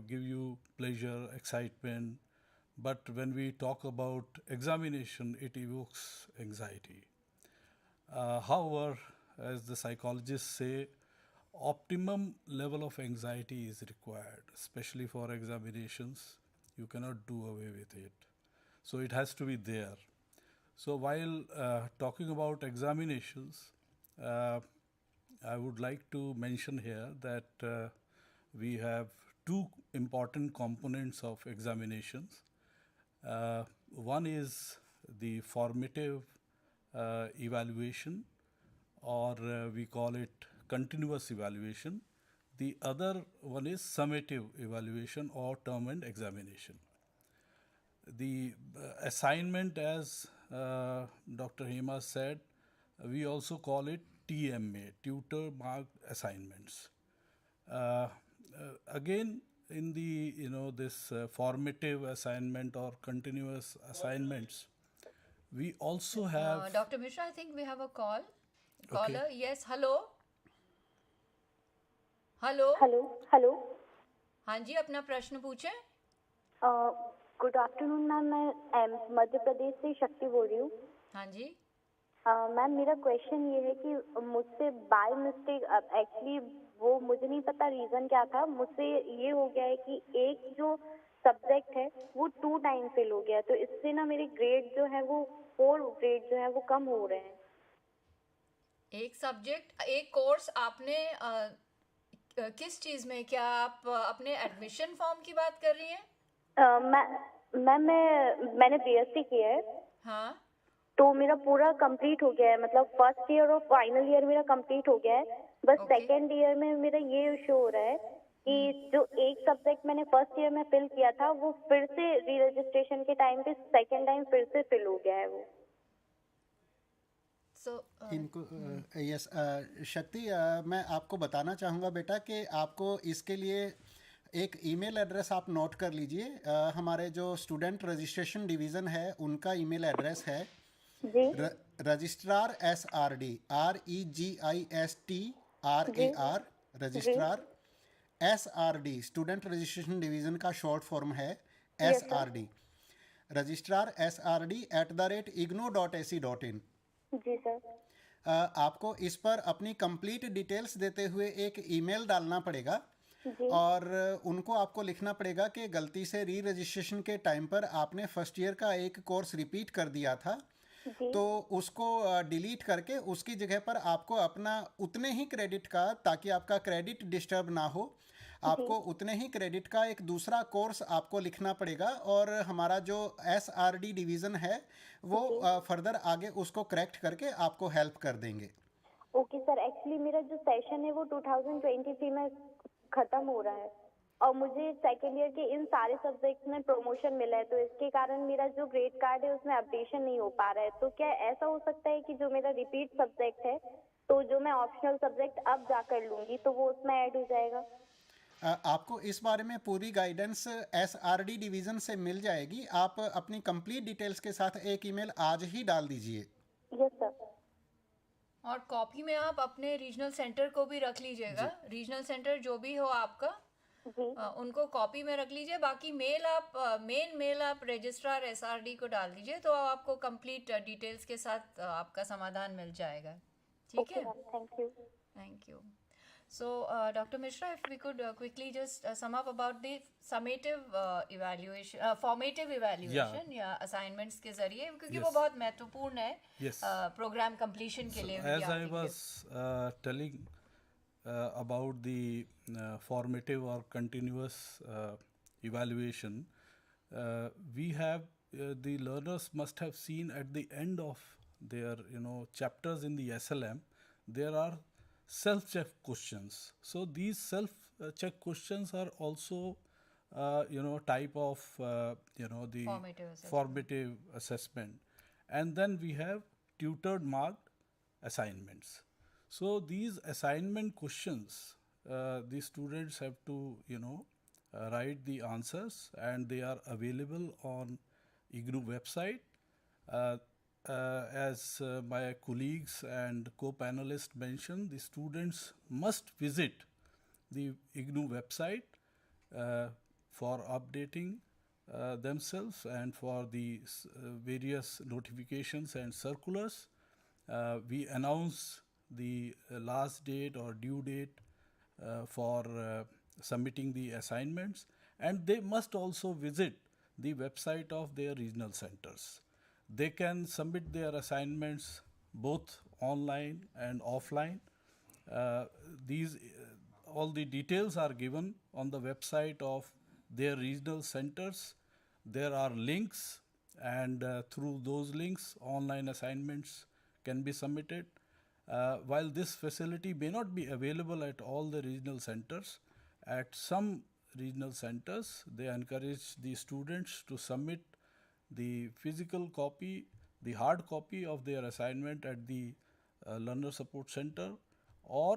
give you pleasure, excitement, but when we talk about examination, it evokes anxiety. However, as the psychologists say, optimum level of anxiety is required, especially for examinations. You cannot do away with it. So it has to be there. So while talking about examinations, I would like to mention here that we have two important components of examinations. One is the formative evaluation, or we call it continuous evaluation. The other one is summative evaluation or term and examination. The assignment, as Dr. Hema said, we also call it TMA, tutor marked assignments. Again, in the this formative assignment or continuous assignments, we also have. Dr. Mishra, I think we have a call. Okay. Caller, yes, hello. Hello hello hello हाँ जी, अपना प्रश्न पूछें. Good afternoon ma'am. मैं मध्य प्रदेश से शक्ति बोल रही हूँ. हाँ जी. मैम मेरा क्वेश्चन ये है कि मुझसे बाय मिस्टेक, एक्चुअली वो मुझे नहीं पता रीज़न क्या था, मुझसे ये हो गया है कि एक जो सब्जेक्ट है वो 2 टाइम फेल हो गया, तो इससे ना मेरे ग्रेड जो है वो 4 ग्रेड जो है वो कम हो रहे हैं. एक सब्जेक्ट, एक कोर्स आपने किस चीज में, क्या आप अपने एडमिशन फॉर्म की बात कर रही हैं? मैंने बीएससी किया है. हाँ. तो मेरा पूरा कंप्लीट हो गया है, मतलब फर्स्ट ईयर और फाइनल ईयर मेरा कंप्लीट हो गया है. बस Okay. सेकेंड ईयर में मेरा ये इशू हो रहा है कि जो एक सब्जेक्ट मैंने फर्स्ट ईयर में फिल किया था वो फिर से री रजिस्ट्रेशन के टाइम पे सेकेंड टाइम फिर से फिल हो गया है वो. इनको यस शक्ति, मैं आपको बताना चाहूँगा बेटा कि आपको इसके लिए एक ईमेल एड्रेस आप नोट कर लीजिए. हमारे जो स्टूडेंट रजिस्ट्रेशन डिवीज़न है उनका ईमेल एड्रेस है जी. Registrar SRD REGISTRAR registrar SRD, student registration division का शॉर्ट फॉर्म है SRD, रजिस्ट्रार SRD@ignou.ac.in. जी सर. आपको इस पर अपनी कंप्लीट डिटेल्स देते हुए एक ईमेल डालना पड़ेगा और उनको आपको लिखना पड़ेगा कि गलती से री रजिस्ट्रेशन के टाइम पर आपने फर्स्ट ईयर का एक कोर्स रिपीट कर दिया था, तो उसको डिलीट करके उसकी जगह पर आपको अपना उतने ही क्रेडिट का, ताकि आपका क्रेडिट डिस्टर्ब ना हो, आपको उतने ही क्रेडिट का एक दूसरा कोर्स आपको लिखना पड़ेगा और हमारा जो SRD डिवीज़न है वो फर्दर आगे उसको करेक्ट करके आपको हेल्प कर देंगे. Okay sir. एक्चुअली मेरा जो सेशन है वो 2023 में खत्म हो रहा है और मुझे सेकेंड ईयर के इन सारे सब्जेक्ट्स में प्रमोशन मिला है, तो इसके कारण मेरा जो ग्रेड कार्ड है उसमें अपडेशन नहीं हो पा रहा है. तो क्या ऐसा हो सकता है कि जो मेरा रिपीट सब्जेक्ट है, तो जो मैं ऑप्शनल सब्जेक्ट अब जाकर लूंगी तो वो उसमें ऐड हो जाएगा? आपको इस बारे में पूरी गाइडेंस SRD डिवीज़न से मिल जाएगी. आप अपनी कंप्लीट डिटेल्स के साथ एक ईमेल आज ही डाल दीजिए. Yes sir. और कॉपी में आप अपने रीजनल सेंटर को भी रख लीजिएगा. रीजनल सेंटर जो भी हो आपका, उनको कॉपी में रख लीजिए. बाकी मेल आप मेन मेल आप रजिस्ट्रार SRD को डाल दीजिए, तो आपको कंप्लीट डिटेल्स के साथ आपका समाधान मिल जाएगा. ठीक है. Thank you. Thank you. So, Dr. Mishra, if we could quickly just sum up about the summative evaluation, formative evaluation या assignments के जरिए, क्योंकि वो बहुत महत्वपूर्ण है program completion के लिए. As I was telling about the formative or continuous evaluation, we have the learners must have seen at the end of their chapters in the SLM, there are self-check questions. So these self-check questions are also type of the formative assessment. And then we have tutored marked assignments. So these assignment questions, the students have to write the answers, and they are available on IGNOU website. As my colleagues and co-panelists mentioned, the students must visit the IGNOU website for updating themselves and for the various notifications and circulars. We announce the last date or due date for submitting the assignments, and they must also visit the website of their regional centers. They can submit their assignments both online and offline. These all the details are given on the website of their regional centers. There are links, and through those links, online assignments can be submitted. While this facility may not be available at all the regional centers, at some regional centers, they encourage the students to submit the physical copy, the hard copy of their assignment at the learner support center or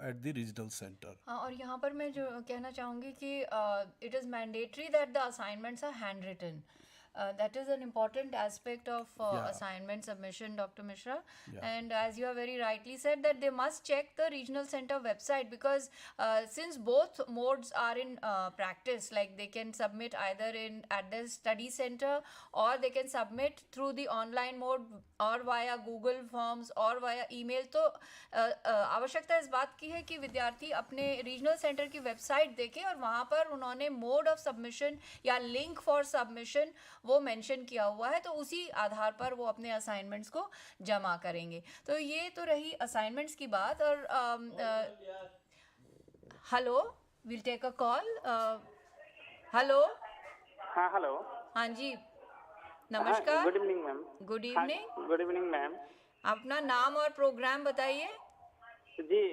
at the regional center. हाँ, और यहाँ पर मैं जो कहना चाहूँगी कि it is mandatory that the assignments are handwritten. That is an important aspect of assignment submission, Dr. Mishra. And as you have very rightly said, that they must check the regional center website, because since both modes are in practice, like they can submit either at the study center, or they can submit through the online mode, or via Google Forms, or via email. तो आवश्यकता इस बात की है कि विद्यार्थी अपने regional centre की वेबसाइट देखें, और वहाँ पर उन्होंने मोड ऑफ सबमिशन या लिंक फॉर सबमिशन वो मेंशन किया हुआ है, तो उसी आधार पर वो अपने असाइनमेंट्स को जमा करेंगे. तो ये तो रही असाइनमेंट्स की बात. और hello, will take a call. Hello. हाँ, हेलो. हाँ जी, नमस्कार. Good evening ma'am. Good evening. Good evening ma'am. अपना नाम और प्रोग्राम बताइए. जी,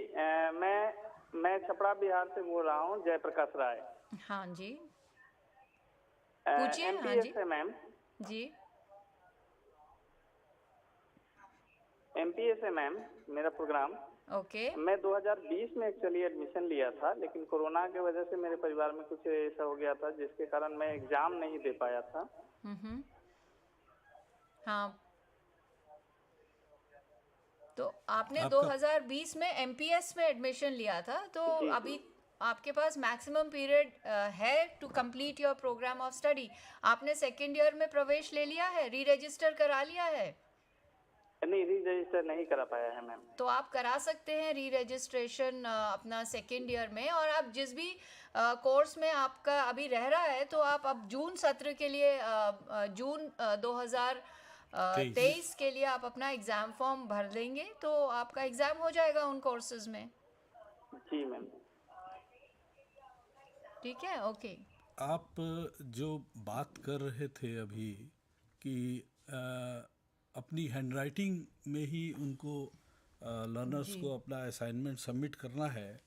मैं छपरा बिहार से बोल रहा हूँ, जयप्रकाश राय. हाँ जी, पूछिए. हाँ जी. है मैम. जी, एमपीएस है मैम मेरा प्रोग्राम. ओके. मैं 2020 में एक्चुअली एडमिशन लिया था, लेकिन कोरोना की वजह से मेरे परिवार में कुछ ऐसा हो गया था जिसके कारण मैं एग्जाम नहीं दे पाया था. हाँ, तो आपने 2020 में एमपीएस में एडमिशन लिया था, तो अभी आपके पास मैक्सिमम पीरियड है to complete your programme of study. आपने सेकेंड ईयर में प्रवेश ले लिया है, री रजिस्टर करा लिया है? नहीं, री रजिस्टर नहीं करा पाया है मैम. तो आप करा सकते हैं री रजिस्ट्रेशन अपना सेकेंड ईयर में. और आप जिस भी कोर्स में आपका अभी रह रहा है, तो आप अब जून सत्र के लिए जून 2023 के लिए आप अपना एग्ज़ाम फॉर्म भर देंगे, तो आपका एग्ज़ाम हो जाएगा उन कोर्सेज में. जी मैम. ठीक है, ओके. आप जो बात कर रहे थे अभी कि अपनी हैंडराइटिंग में ही उनको लर्नर्स को अपना असाइनमेंट सबमिट करना है,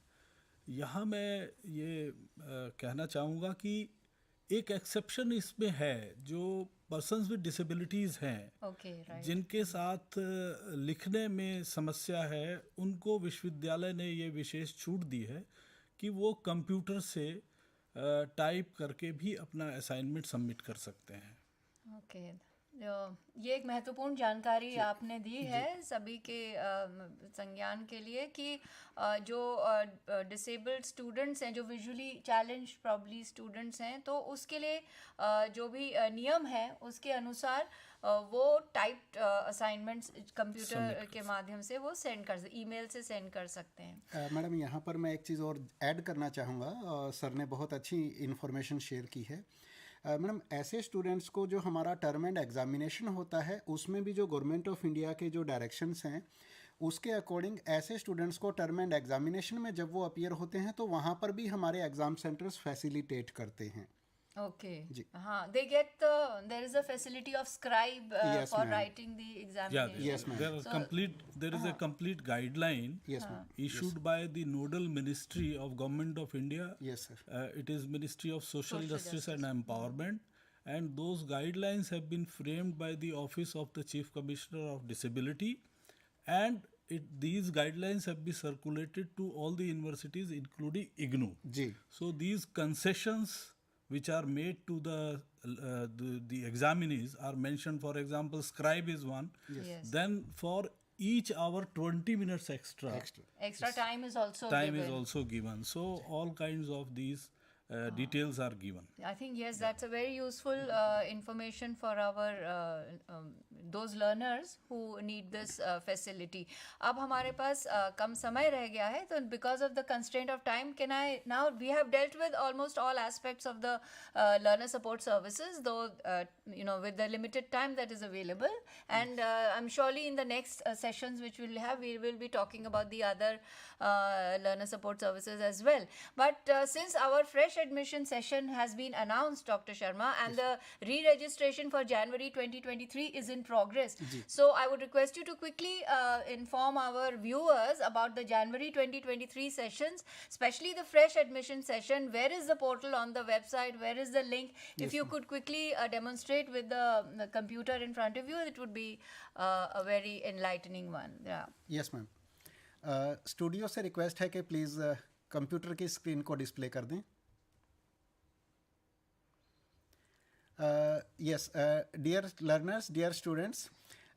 यहाँ मैं ये कहना चाहूँगा कि एक एक्सेप्शन इसमें है. जो पर्सन्स विद डिसेबिलिटीज़ हैं, जिनके साथ लिखने में समस्या है, उनको विश्वविद्यालय ने ये विशेष छूट दी है कि वो कंप्यूटर से टाइप करके भी अपना असाइनमेंट सबमिट कर सकते हैं. ओके. ये एक महत्वपूर्ण जानकारी आपने दी है सभी के संज्ञान के लिए, कि जो डिसेबल्ड स्टूडेंट्स हैं, जो विजुअली चैलेंज प्रॉब्ली स्टूडेंट्स हैं, तो उसके लिए जो भी नियम है उसके अनुसार वो टाइप्ड असाइनमेंट्स कंप्यूटर के माध्यम से वो सेंड कर, ईमेल से सेंड कर सकते हैं. मैडम, यहाँ पर मैं एक चीज़ और ऐड करना चाहूँगा. सर ने बहुत अच्छी इन्फॉर्मेशन शेयर की है. मैडम, ऐसे स्टूडेंट्स को जो हमारा टर्म एंड एग्जामिनेशन होता है, उसमें भी जो गवर्नमेंट ऑफ इंडिया के जो डायरेक्शंस हैं, उसके अकॉर्डिंग ऐसे स्टूडेंट्स को टर्म एंड एग्जामिनेशन में जब वो अपीयर होते हैं, तो वहाँ पर भी हमारे एग्ज़ाम सेंटर्स फैसिलिटेट करते हैं. ओके. हाँ, they get there is a facility of scribe for writing the examination. Yes, ma'am. There is a complete guideline issued by the nodal ministry of Government of India. Yes, sir. It is Ministry of Social Justice and Empowerment, and those guidelines have been framed by the Office of the Chief Commissioner of Disability, and these guidelines have been circulated to all the universities, including IGNOU. So these concessions which are made to the examinees are mentioned. For example, scribe is one. Yes. Then for each hour 20 minutes extra time is also time given. is also given. So all kinds of these details are given. I think yes, that's a very useful information for our those learners who need this facility. अब हमारे पास कम समय रह गया है, तो because of the constraint of time, now we have dealt with almost all aspects of the learner support services, though with the limited time that is available, and I'm surely in the next sessions which we'll have, we will be talking about the other learner support services as well. But since our fresh admission session has been announced, Dr. Sharma, and the re-registration for January 2023 is in progress. So I would request you to quickly inform our viewers about the January 2023 sessions, especially the fresh admission session. Where is the portal on the website? Where is the link? If you could quickly demonstrate with the computer in front of you, it would be a very enlightening one. Yeah. Yes, ma'am. Studio से request है कि please computer की screen को display कर दें. Yes, dear learners, dear students,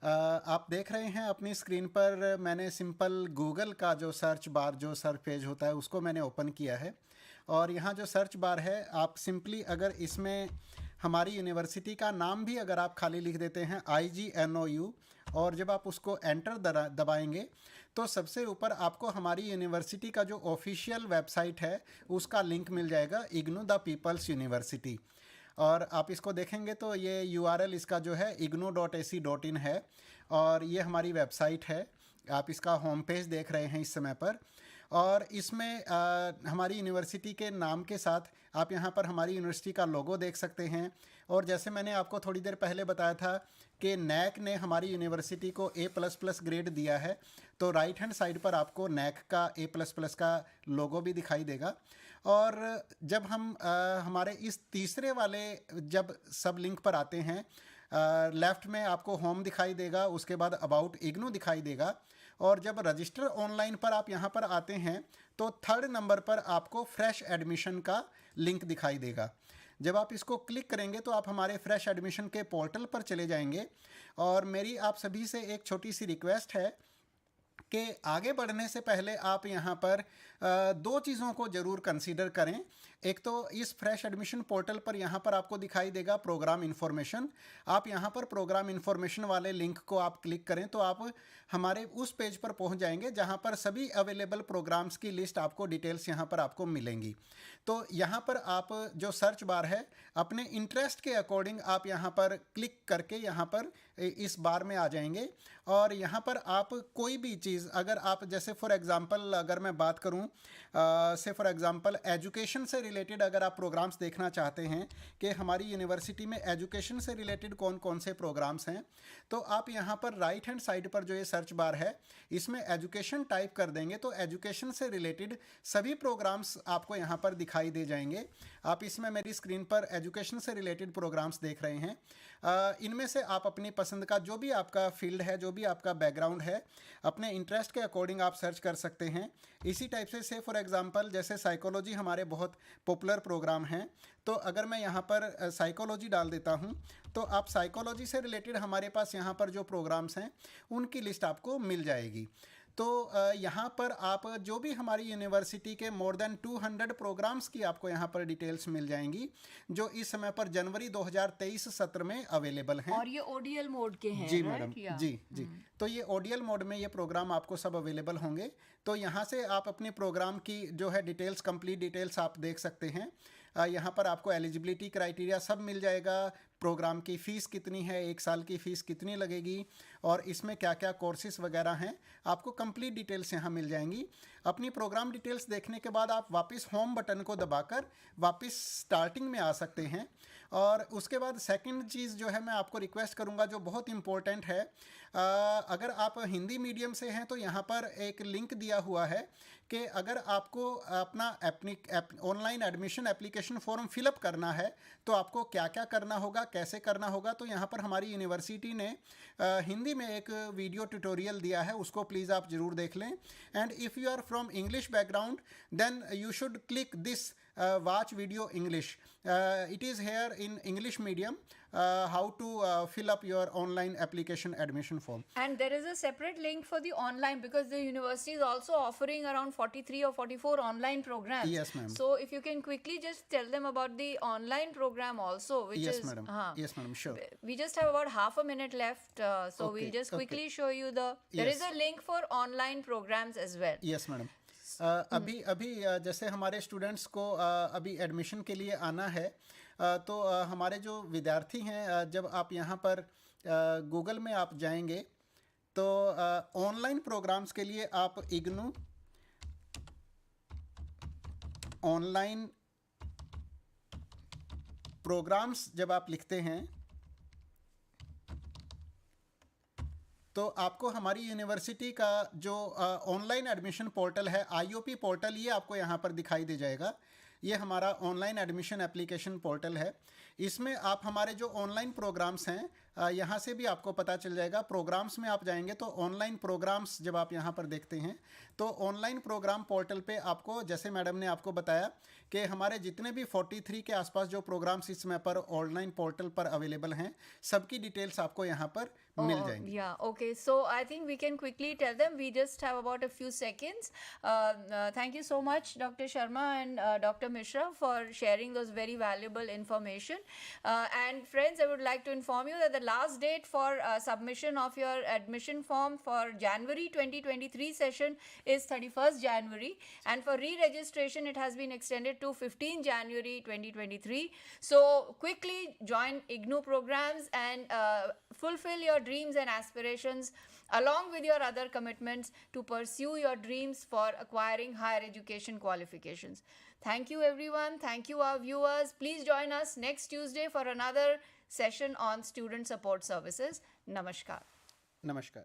आप देख रहे हैं अपनी स्क्रीन पर मैंने सिंपल गूगल का जो सर्च बार, जो सर्च पेज होता है, उसको मैंने ओपन किया है. और यहाँ जो सर्च बार है, आप सिंपली अगर इसमें हमारी यूनिवर्सिटी का नाम भी अगर आप खाली लिख देते हैं IGNOU, और जब आप उसको एंटर दबाएंगे तो सबसे ऊपर आपको हमारी यूनिवर्सिटी का जो ऑफिशियल वेबसाइट है उसका लिंक मिल जाएगा, इग्नू द पीपल्स यूनिवर्सिटी. और आप इसको देखेंगे तो ये URL इसका जो है ignou.ac.in है, और ये हमारी वेबसाइट है. आप इसका होम पेज देख रहे हैं इस समय पर, और इसमें हमारी यूनिवर्सिटी के नाम के साथ आप यहाँ पर हमारी यूनिवर्सिटी का लोगो देख सकते हैं. और जैसे मैंने आपको थोड़ी देर पहले बताया था कि NAC ने हमारी यूनिवर्सिटी को A++ ग्रेड दिया है, तो राइट हैंड साइड पर आपको NAC का A++ का लोगो भी दिखाई देगा. और जब हम हमारे इस तीसरे वाले जब सब लिंक पर आते हैं, लेफ़्ट में आपको होम दिखाई देगा, उसके बाद अबाउट इग्नू दिखाई देगा, और जब रजिस्टर ऑनलाइन पर आप यहाँ पर आते हैं तो थर्ड नंबर पर आपको फ्रेश एडमिशन का लिंक दिखाई देगा. जब आप इसको क्लिक करेंगे तो आप हमारे फ्रेश एडमिशन के पोर्टल पर चले जाएंगे. और मेरी आप सभी से एक छोटी सी रिक्वेस्ट है कि आगे बढ़ने से पहले आप यहाँ पर दो चीज़ों को ज़रूर कंसीडर करें. एक तो इस फ्रेश एडमिशन पोर्टल पर यहाँ पर आपको दिखाई देगा प्रोग्राम इन्फॉर्मेशन. आप यहाँ पर प्रोग्राम इन्फॉर्मेशन वाले लिंक को आप क्लिक करें तो आप हमारे उस पेज पर पहुँच जाएंगे जहाँ पर सभी अवेलेबल प्रोग्राम्स की लिस्ट आपको डिटेल्स यहाँ पर आपको मिलेंगी. तो यहाँ पर आप जो सर्च बार है, अपने इंटरेस्ट के अकॉर्डिंग आप यहाँ पर क्लिक करके यहाँ पर इस बार में आ जाएंगे. और यहाँ पर आप कोई भी चीज़, अगर आप जैसे फॉर एग्ज़ाम्पल अगर मैं बात करूँ से फॉर एग्ज़ाम्पल एजुकेशन से रिलेटेड अगर आप प्रोग्राम्स देखना चाहते हैं कि हमारी यूनिवर्सिटी में एजुकेशन से रिलेटेड कौन कौन से प्रोग्राम्स हैं, तो आप यहाँ पर राइट हैंड साइड पर जो ये सर्च बार है इसमें एजुकेशन टाइप कर देंगे तो एजुकेशन से रिलेटेड सभी प्रोग्राम्स आपको यहाँ पर दिखाई दे जाएंगे. आप इसमें मेरी स्क्रीन पर एजुकेशन से रिलेटेड प्रोग्राम्स देख रहे हैं. इनमें से आप अपनी पसंद का जो भी आपका फील्ड है, जो भी आपका बैकग्राउंड है, अपने इंटरेस्ट के अकॉर्डिंग आप सर्च कर सकते हैं. इसी टाइप से फॉर एग्जांपल जैसे साइकोलॉजी हमारे बहुत पॉपुलर प्रोग्राम हैं, तो अगर मैं यहाँ पर साइकोलॉजी डाल देता हूँ तो आप साइकोलॉजी से रिलेटेड हमारे पास यहाँ पर जो प्रोग्राम्स हैं उनकी लिस्ट आपको मिल जाएगी. तो यहाँ पर आप जो भी हमारी यूनिवर्सिटी के मोर देन 200 प्रोग्राम्स की आपको यहाँ पर डिटेल्स मिल जाएंगी जो इस समय पर जनवरी 2023 सत्र में अवेलेबल हैं. और ये ODL मोड के हैं. जी मैडम, जी. तो ये ODL मोड में ये प्रोग्राम आपको सब अवेलेबल होंगे. तो यहाँ से आप अपने प्रोग्राम की जो है डिटेल्स, कंप्लीट डिटेल्स आप देख सकते हैं. यहाँ पर आपको एलिजिबिलिटी क्राइटेरिया सब मिल जाएगा, प्रोग्राम की फ़ीस कितनी है, एक साल की फ़ीस कितनी लगेगी, और इसमें क्या क्या कोर्सेज़ वगैरह हैं, आपको कंप्लीट डिटेल्स यहाँ मिल जाएंगी. अपनी प्रोग्राम डिटेल्स देखने के बाद आप वापस होम बटन को दबाकर वापस स्टार्टिंग में आ सकते हैं. और उसके बाद सेकंड चीज़ जो है मैं आपको रिक्वेस्ट करूंगा जो बहुत इम्पोर्टेंट है, अगर आप हिंदी मीडियम से हैं तो यहाँ पर एक लिंक दिया हुआ है कि अगर आपको अपना online admission application form fill up करना है तो आपको क्या क्या करना होगा, कैसे करना होगा. तो यहाँ पर हमारी यूनिवर्सिटी ने हिंदी में एक वीडियो ट्यूटोरियल दिया है, उसको प्लीज़ आप ज़रूर देख लें. And if you are from English background then you should click this watch video English. It is here in English medium, how to fill up your online application admission form. And there is a separate link for the online, because the university is also offering around 43 or 44 online programs. Yes, ma'am. So if you can quickly just tell them about the online program also, which Yes, is... madam. Yes, madam, sure. We just have about half a minute left, so Okay, we'll just quickly okay. show you the... There is Yes. a link for online programs as well. Yes madam अभी अभी जैसे हमारे students को अभी admission के लिए आना है, तो हमारे जो विद्यार्थी हैं, जब आप यहाँ पर गूगल में आप जाएंगे तो ऑनलाइन प्रोग्राम्स के लिए आप इग्नू ऑनलाइन प्रोग्राम्स जब आप लिखते हैं तो आपको हमारी यूनिवर्सिटी का जो ऑनलाइन एडमिशन पोर्टल है, आईओपी पोर्टल, ये आपको यहाँ पर दिखाई दे जाएगा। ये हमारा ऑनलाइन एडमिशन एप्लीकेशन पोर्टल है। इसमें आप हमारे जो ऑनलाइन प्रोग्राम्स हैं, यहाँ से भी आपको पता चल जाएगा। प्रोग्राम्स में आप जाएंगे तो ऑनलाइन प्रोग्राम्स जब आप यहाँ पर देखते हैं तो ऑनलाइन प्रोग्राम पोर्टल पे आपको, जैसे मैडम ने आपको बताया कि हमारे जितने भी 43 के आसपास जो प्रोग्राम्स इस समय पर ऑनलाइन पोर्टल पर अवेलेबल हैं, सबकी डिटेल्स आपको यहाँ पर मिल जाएंगी। Yeah, okay. So I think we can quickly tell them. We just have about a few seconds. Thank you so much, Dr. Sharma and Dr. Mishra, for sharing those very valuable information. And friends, I would like to inform you that the last date for submission of your admission form for January 2023 session is 31st January. And for re-registration, it has been extended to 15 January 2023. So quickly join IGNOU programs and fulfill your dreams and aspirations along with your other commitments to pursue your dreams for acquiring higher education qualifications. Thank you everyone. Thank you our viewers. Please join us next Tuesday for another session on student support services. Namaskar. नमस्कार।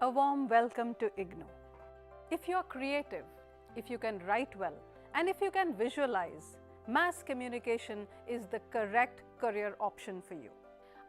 A warm welcome to IGNOU. If you are creative, if you can write well, and if you can visualize, mass communication is the correct career option for you.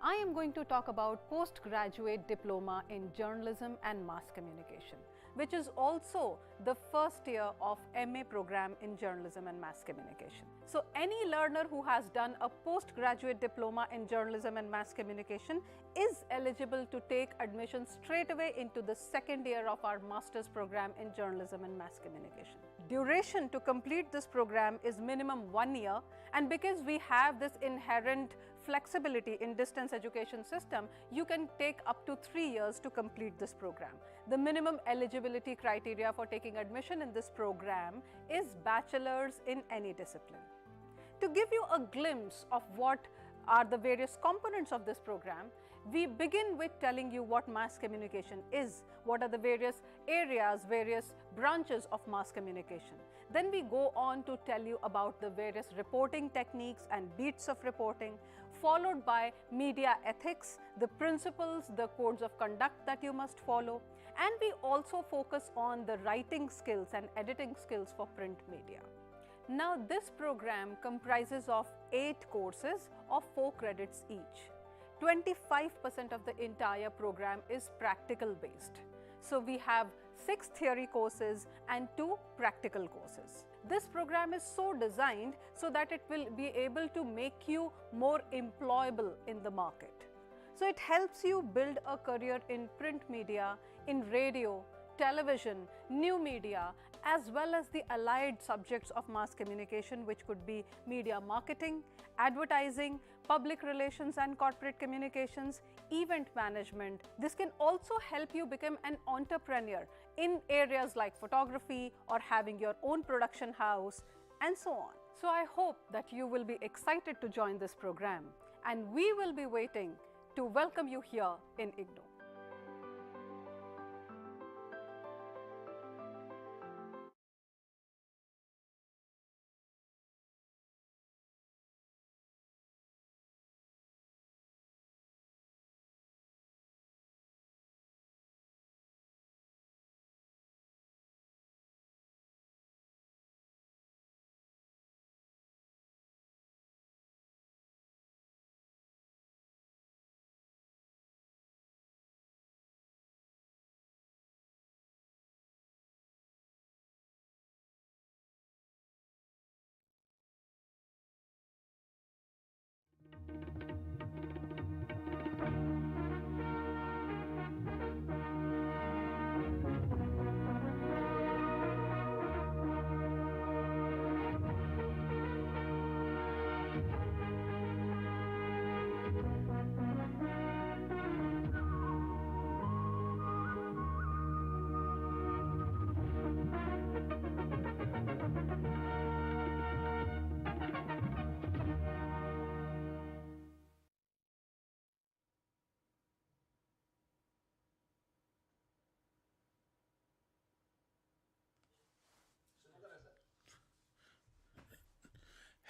I am going to talk about postgraduate diploma in journalism and mass communication, which is also the first year of MA program in journalism and mass communication. So any learner who has done a postgraduate diploma in journalism and mass communication is eligible to take admission straight away into the second year of our master's program in journalism and mass communication. Duration to complete this program is minimum 1 year, and because we have this inherent flexibility in distance education system, you can take up to 3 years to complete this program. The minimum eligibility criteria for taking admission in this program is bachelor's in any discipline. To give you a glimpse of what are the various components of this program, we begin with telling you what mass communication is, what are the various areas, various branches of mass communication. Then we go on to tell you about the various reporting techniques and beats of reporting, followed by media ethics, the principles, the codes of conduct that you must follow, and we also focus on the writing skills and editing skills for print media. Now this program comprises of 8 courses of 4 credits each. 25% of the entire program is practical based. So we have 6 theory courses and 2 practical courses. This program is so designed so that it will be able to make you more employable in the market. So it helps you build a career in print media, in radio, television, new media, as well as the allied subjects of mass communication, which could be media marketing, advertising, public relations and corporate communications, event management. This can also help you become an entrepreneur in areas like photography or having your own production house and so on. So I hope that you will be excited to join this program, and we will be waiting to welcome you here in IGNOU.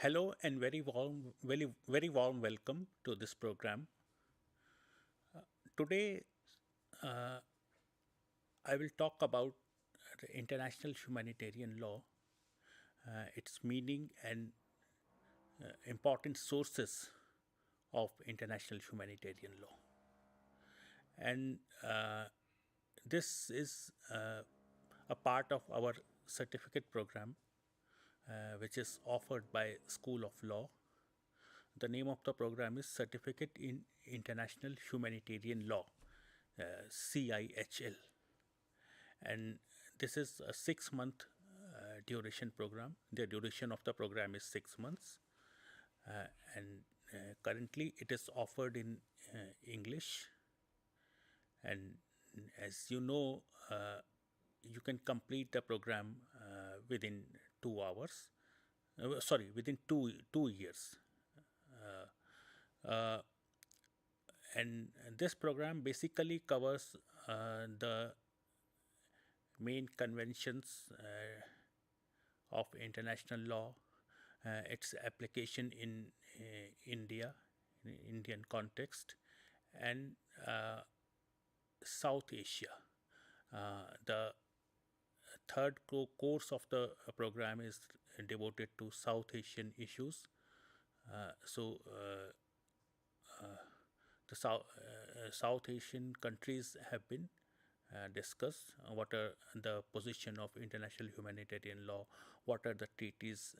Hello and very warm welcome to this program. Today, I will talk about the international humanitarian law, its meaning and important sources of international humanitarian law. And this is a part of our certificate program, which is offered by School of Law. The name of the program is Certificate in International Humanitarian Law, CIHL. And this is a 6-month duration program. The duration of the program is 6 months. And currently it is offered in English. And as you know, you can complete the program within 2 hours. Within two years. And this program basically covers the main conventions of international law, its application in Indian context, and South Asia. The third course of the program is devoted to South Asian issues. The South Asian countries have been discussed. What are the position of international humanitarian law? What are the treaties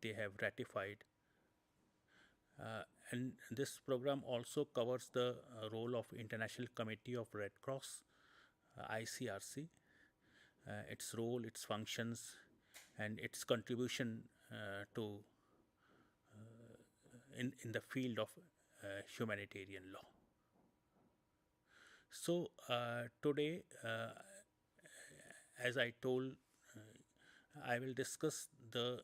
they have ratified? And this program also covers the role of International Committee of Red Cross, ICRC, its role, its functions, and its contribution to in the field of humanitarian law. So today, as I told, I will discuss the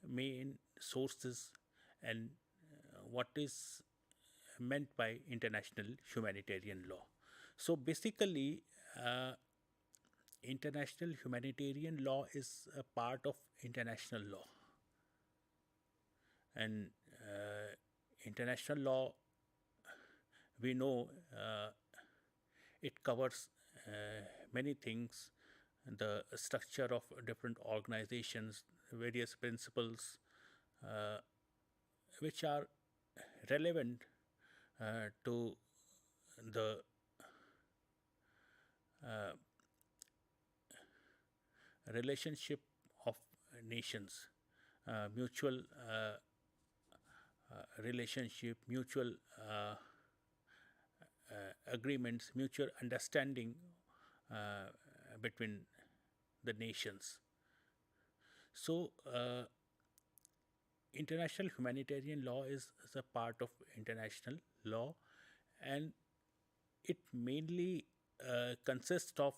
main sources and what is meant by international humanitarian law. So basically, international humanitarian law is a part of international law. And international law, we know it covers many things, the structure of different organizations, various principles which are relevant to the relationship of nations, mutual relationship, mutual agreements, mutual understanding between the nations. So, international humanitarian law is a part of international law, and it mainly consists of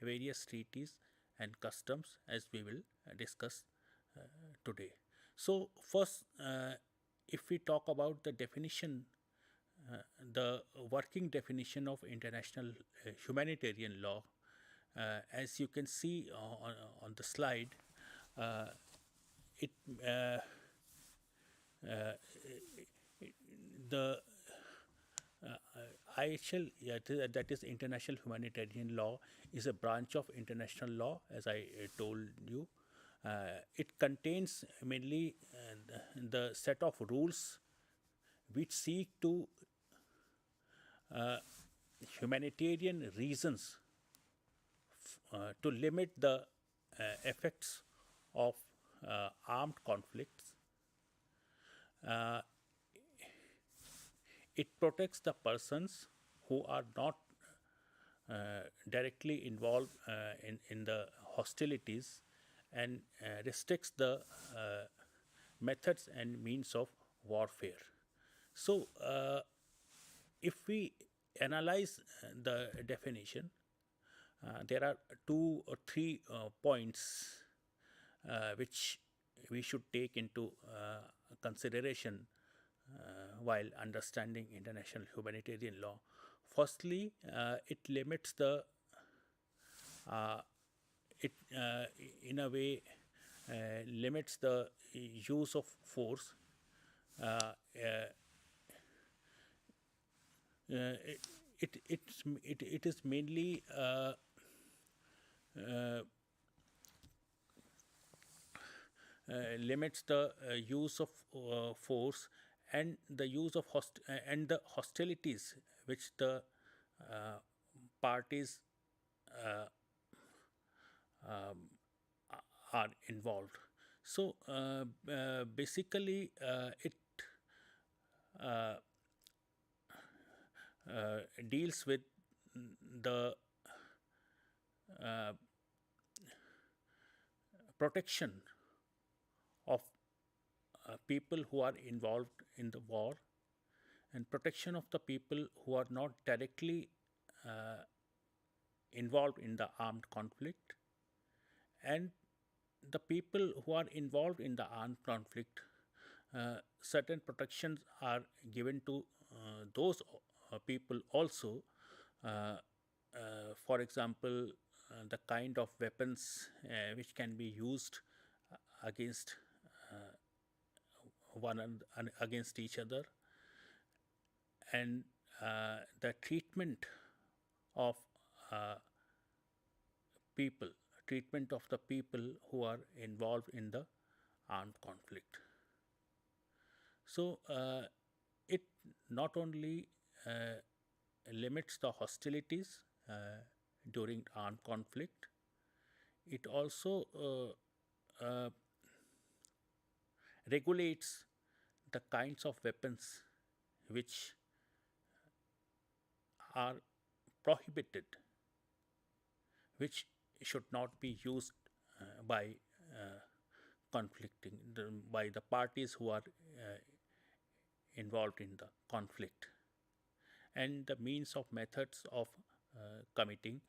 various treaties and customs, as we will discuss today. So first, if we talk about the definition, the working definition of international humanitarian law, as you can see on the slide, the IHL, that is International Humanitarian Law, is a branch of international law, as I told you. It contains mainly the set of rules which seek to humanitarian reasons to limit the effects of armed conflicts. It protects the persons who are not directly involved in the hostilities, and restricts the methods and means of warfare. So, if we analyze the definition, there are 2 or 3 points which we should take into consideration while understanding international humanitarian law. Firstly, it limits the in a way limits the use of force. It is mainly limits the use of force and the use of and the hostilities which the parties uh, are involved. So basically, it uh, deals with the uh, protection of people who are involved in the war and protection of the people who are not directly uh, involved in the armed conflict, and the people who are involved in the armed conflict, certain protections are given to those people also. For example, the kind of weapons which can be used against against each other, and the treatment of uh, people, treatment of the people who are involved in the armed conflict. So it not only limits the hostilities during armed conflict, it also regulates the kinds of weapons which are prohibited, which should not be used by conflicting by the parties who are involved in the conflict, and the means of methods of committing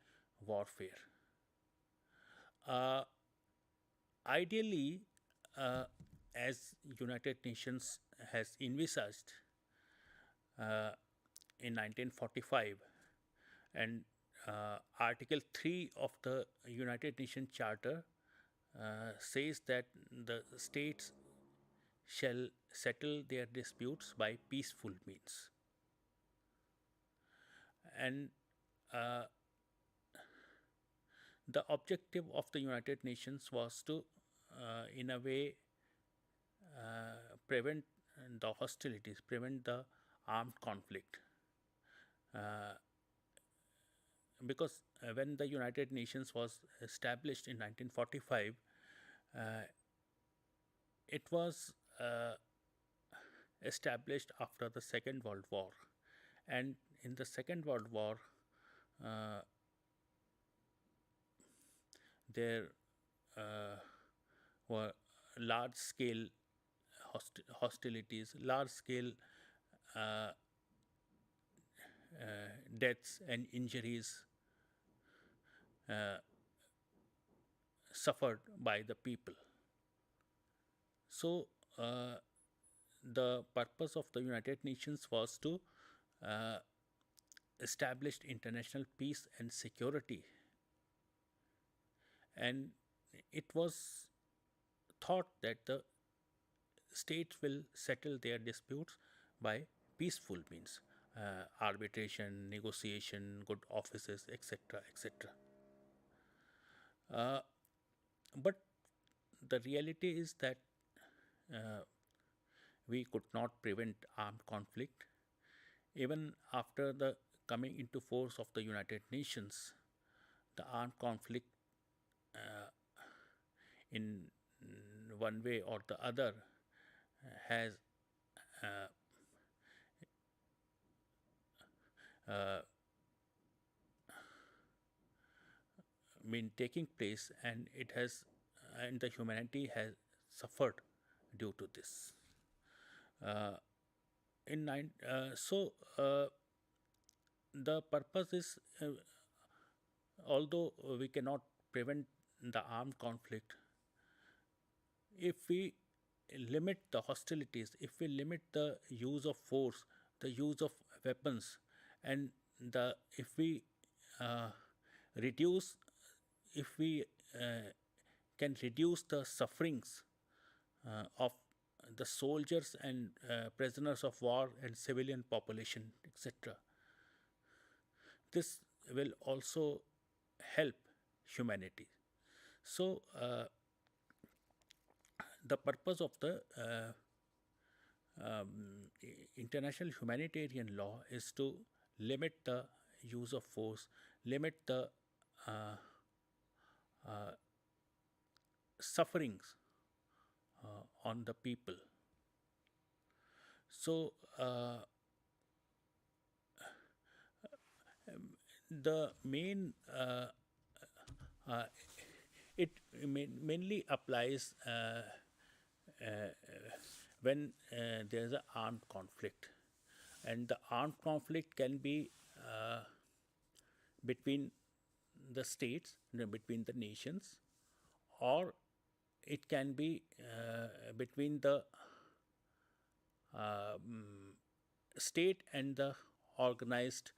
warfare. Uh, Ideally, as United Nations has envisaged in 1945, and Article 3 of the United Nations Charter says that the states shall settle their disputes by peaceful means. And the objective of the United Nations was to, in a way, prevent the hostilities, prevent the armed conflict. Because when the United Nations was established in 1945, it was established after the Second World War, and in the Second World War, there were large scale hostilities, large scale deaths and injuries suffered by the people. So the purpose of the United Nations was to establish international peace and security, and it was thought that the states will settle their disputes by peaceful means, arbitration, negotiation, good offices, etc., etc. But the reality is that we could not prevent armed conflict. Even after the coming into force of the United Nations, the armed conflict in one way or the other has been taking place, and it has, and the humanity has suffered due to this. The purpose is, although we cannot prevent the armed conflict, if we limit the hostilities, if we limit the use of force, the use of weapons, and if we reduce, if we can reduce the sufferings of the soldiers and prisoners of war and civilian population, etc. This will also help humanity. So, the purpose of the international humanitarian law is to limit the use of force, limit the uh, sufferings on the people. So, the main uh, it mainly applies when there is an armed conflict, and the armed conflict can be between the states, between the nations, or it can be between the state and the organized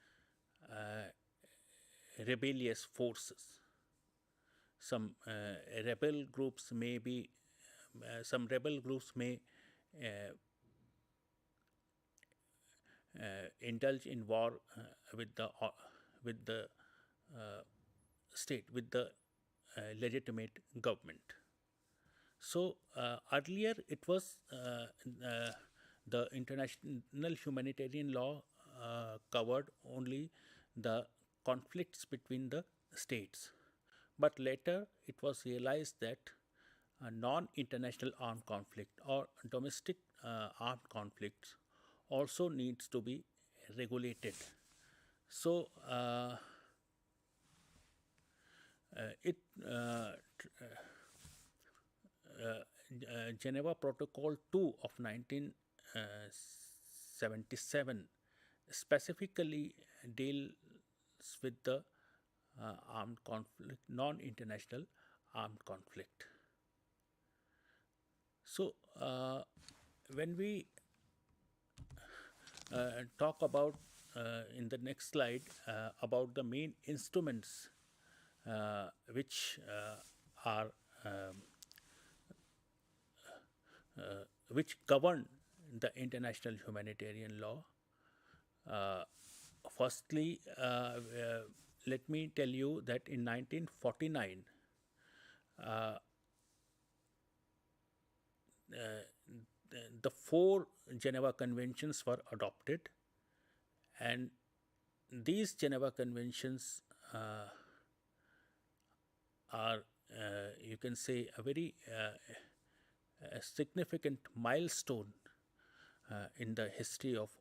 rebellious forces. Some rebel groups may be, some rebel groups may indulge in war with the state, with the legitimate government. So earlier it was the international humanitarian law covered only the conflicts between the states, but later it was realized that non-international armed conflict or domestic armed conflicts also needs to be regulated. So it Geneva Protocol 2 of 1977 specifically deals with the armed conflict, non-international armed conflict. So, when we talk about in the next slide about the main instruments which are which govern the international humanitarian law. Firstly, let me tell you that in 1949, the four Geneva Conventions were adopted, and these Geneva Conventions are, you can say, a very a significant milestone in the history of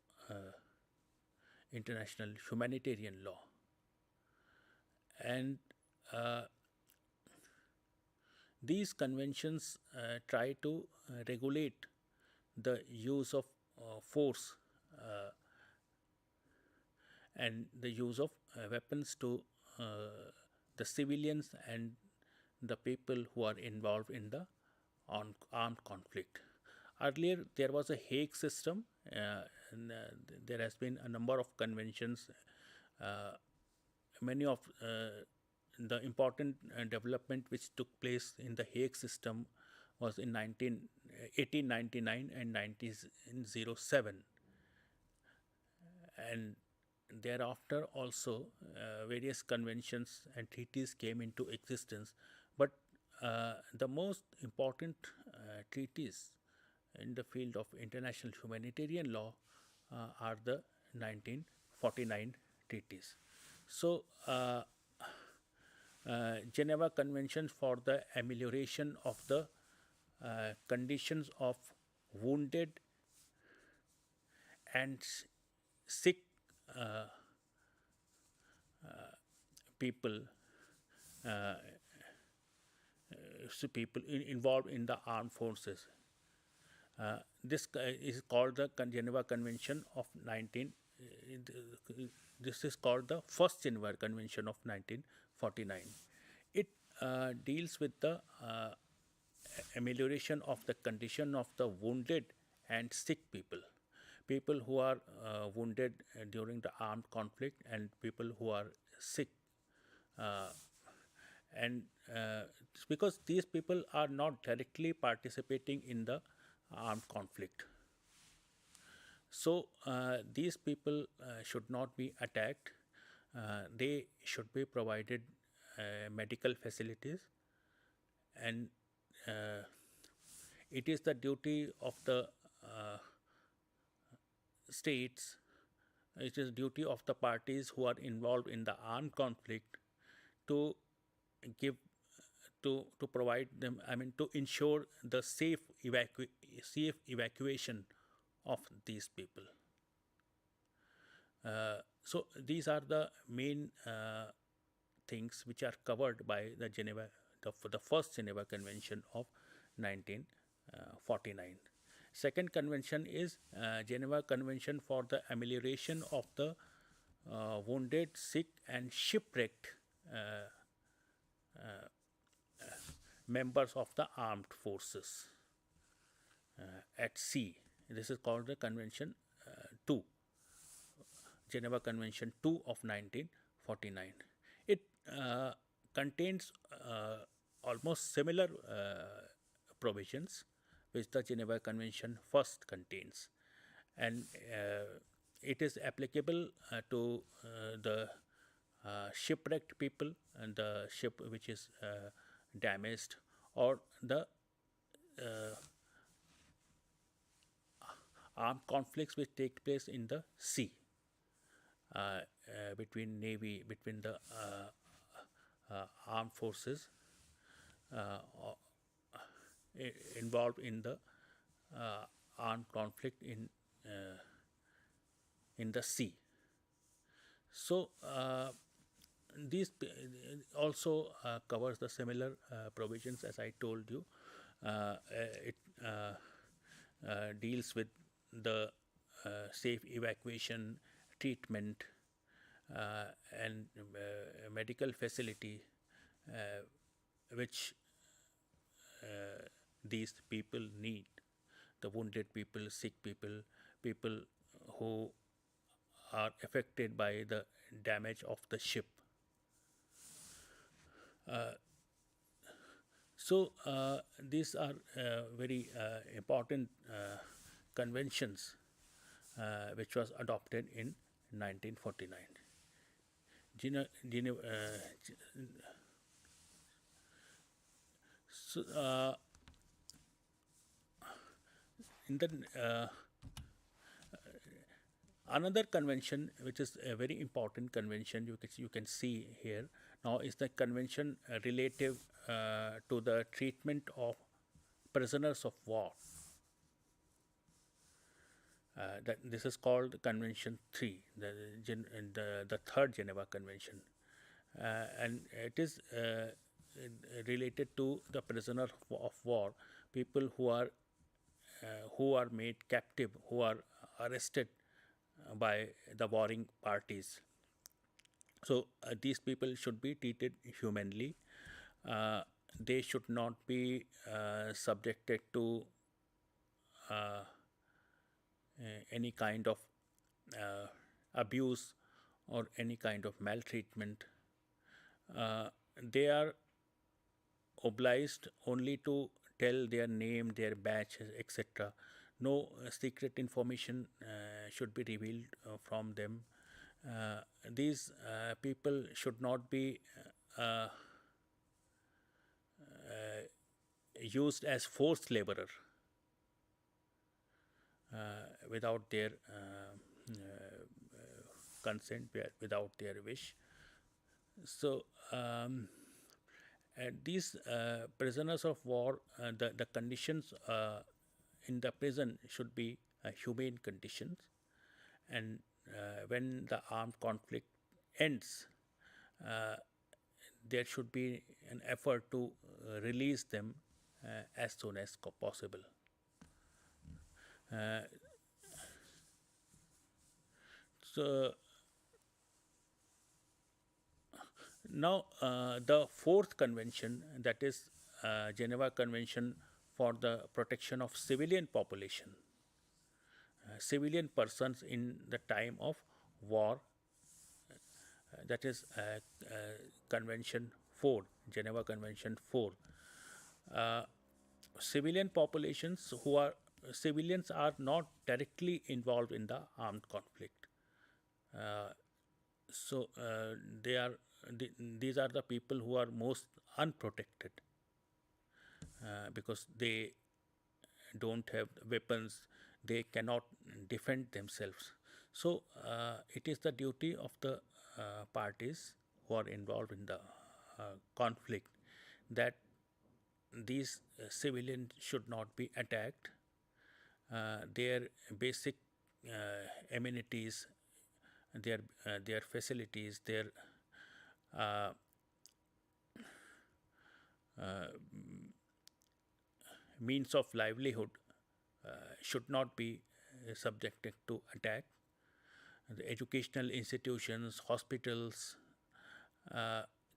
international humanitarian law. And these conventions try to regulate the use of force and the use of weapons to the civilians and the people who are involved in the armed conflict. Earlier, there was a Hague system, and there has been a number of conventions. Many of the important development which took place in the Hague system was in 1899 and 1907. And thereafter also various conventions and treaties came into existence. But the most important treaties in the field of international humanitarian law are the 1949 treaties. So, Geneva Convention for the amelioration of the conditions of wounded and sick people, people involved in the armed forces. This is called the Geneva Convention of 19. This is called the first Geneva Convention of 1949. It deals with the amelioration of the condition of the wounded and sick people, people who are wounded during the armed conflict and people who are sick. and because these people are not directly participating in the armed conflict. So these people should not be attacked. They should be provided medical facilities, and it is the duty of the states, it is duty of the parties who are involved in the armed conflict to give to provide them, I mean, to ensure the safe evacuation of these people. So these are the main things which are covered by the Geneva, the first Geneva Convention of 1949. Second convention is Geneva Convention for the amelioration of the wounded, sick, and shipwrecked members of the armed forces at sea. This is called the Convention 2, Geneva Convention 2 of 1949. It contains almost similar provisions which the Geneva Convention first contains, and it is applicable to the shipwrecked people and the ship which is damaged, or the armed conflicts which take place in the sea between the armed forces involved in the armed conflict in the sea. So these also covers the similar provisions as I told you. It deals with the safe evacuation, treatment, and medical facility which these people need, the wounded people, sick people, people who are affected by the damage of the ship. So these are very important conventions which was adopted in 1949. So in the another convention which is a very important convention you can see here now is the convention relative to the treatment of prisoners of war. This is called Convention 3, the third Geneva Convention, and it is related to the prisoner of war, people who are made captive, who are arrested by the warring parties. So these people should be treated humanly. They should not be subjected to any kind of abuse or any kind of maltreatment. They are obliged only to tell their name, their batch, etc. No secret information should be revealed from them. These people should not be used as forced laborer without their consent, without their wish. So these prisoners of war, the conditions in the prison should be humane conditions, and when the armed conflict ends, there should be an effort to release them as soon as possible. So now the fourth convention, that is Geneva Convention for the Protection of Civilian Population, civilian persons in the time of war, that is Convention 4, Geneva Convention 4. Civilian populations civilians are not directly involved in the armed conflict. So they are these are the people who are most unprotected because they don't have weapons, they cannot defend themselves. So it is the duty of the parties who are involved in the conflict that these civilians should not be attacked. Their basic amenities, their facilities, their uh, means of livelihood should not be subjected to attack. The educational institutions, hospitals,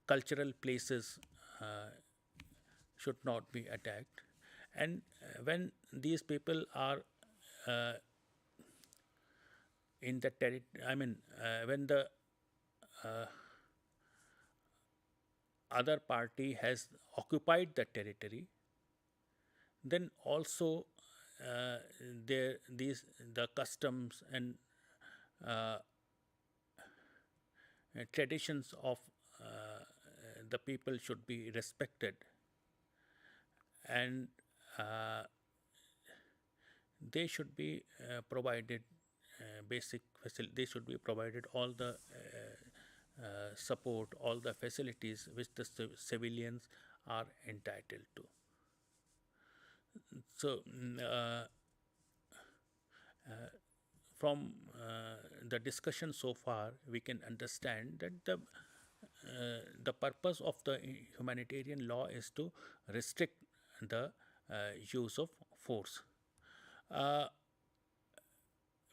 cultural places should not be attacked. And when these people are in the territory, I mean, when the other party has occupied the territory, then also the customs and traditions of the people should be respected, and they should be provided basic facility. They should be provided all the support, all the facilities which the civilians are entitled to. So from the discussion so far, we can understand that the purpose of the humanitarian law is to restrict the use of force.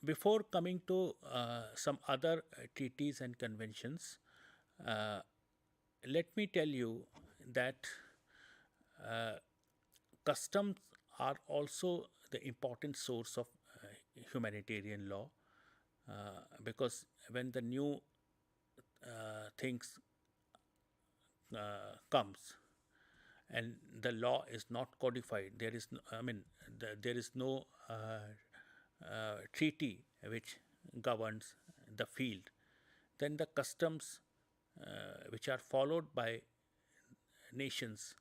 Before coming to some other treaties and conventions, let me tell you that customs are also the important source of humanitarian law, because when the new things comes and the law is not codified, there is no, there is no treaty which governs the field, then the customs which are followed by nations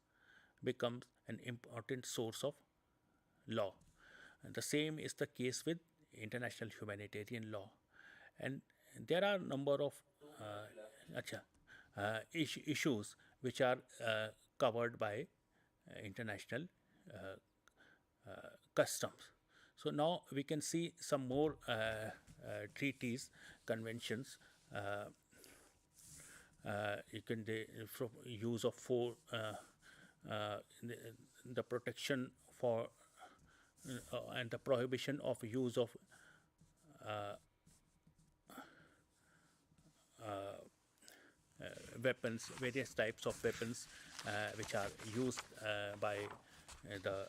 becomes an important source of law. And the same is the case with international humanitarian law. And there are number of issues which are covered by international customs. So now we can see some more treaties, conventions. You can from use of the protection for and the prohibition of use of weapons, various types of weapons which are used by the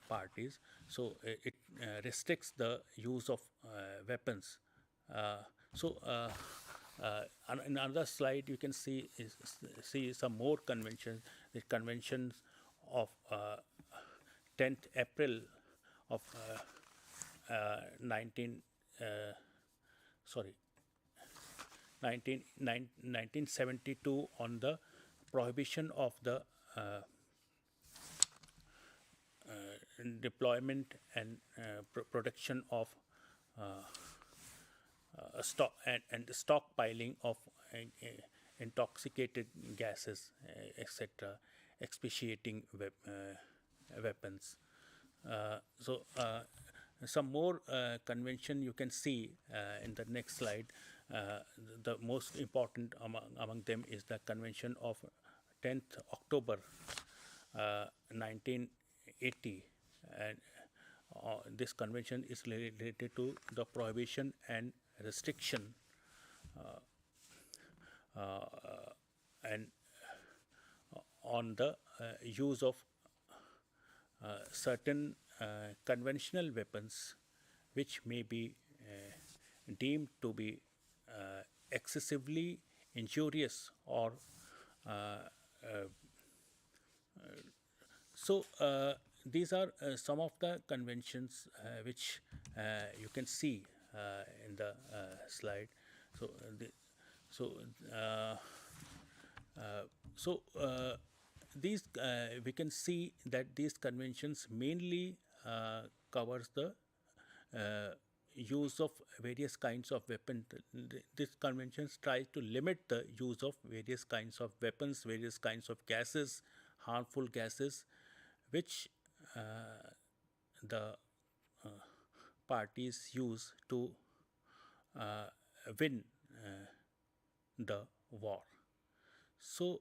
parties. So it restricts the use of weapons. In another slide, you can see some more conventions. The conventions of 10th April of 1972 on the prohibition of the deployment and production of stock and stockpiling of intoxicated gases, etc., expatiating weapons. Some more convention you can see in the next slide. The most important among them is the Convention of 10th October 1980, and this convention is related to the prohibition and restriction and on the use of certain conventional weapons which may be deemed to be excessively injurious or So these are some of the conventions which you can see in the slide. So, so uh, these we can see that these conventions mainly covers the use of various kinds of weapons. These conventions try to limit the use of various kinds of weapons, various kinds of gases, harmful gases, which the uh, parties use to uh, win the war. So,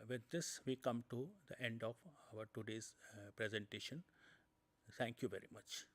with this, we come to the end of our today's presentation. Thank you very much.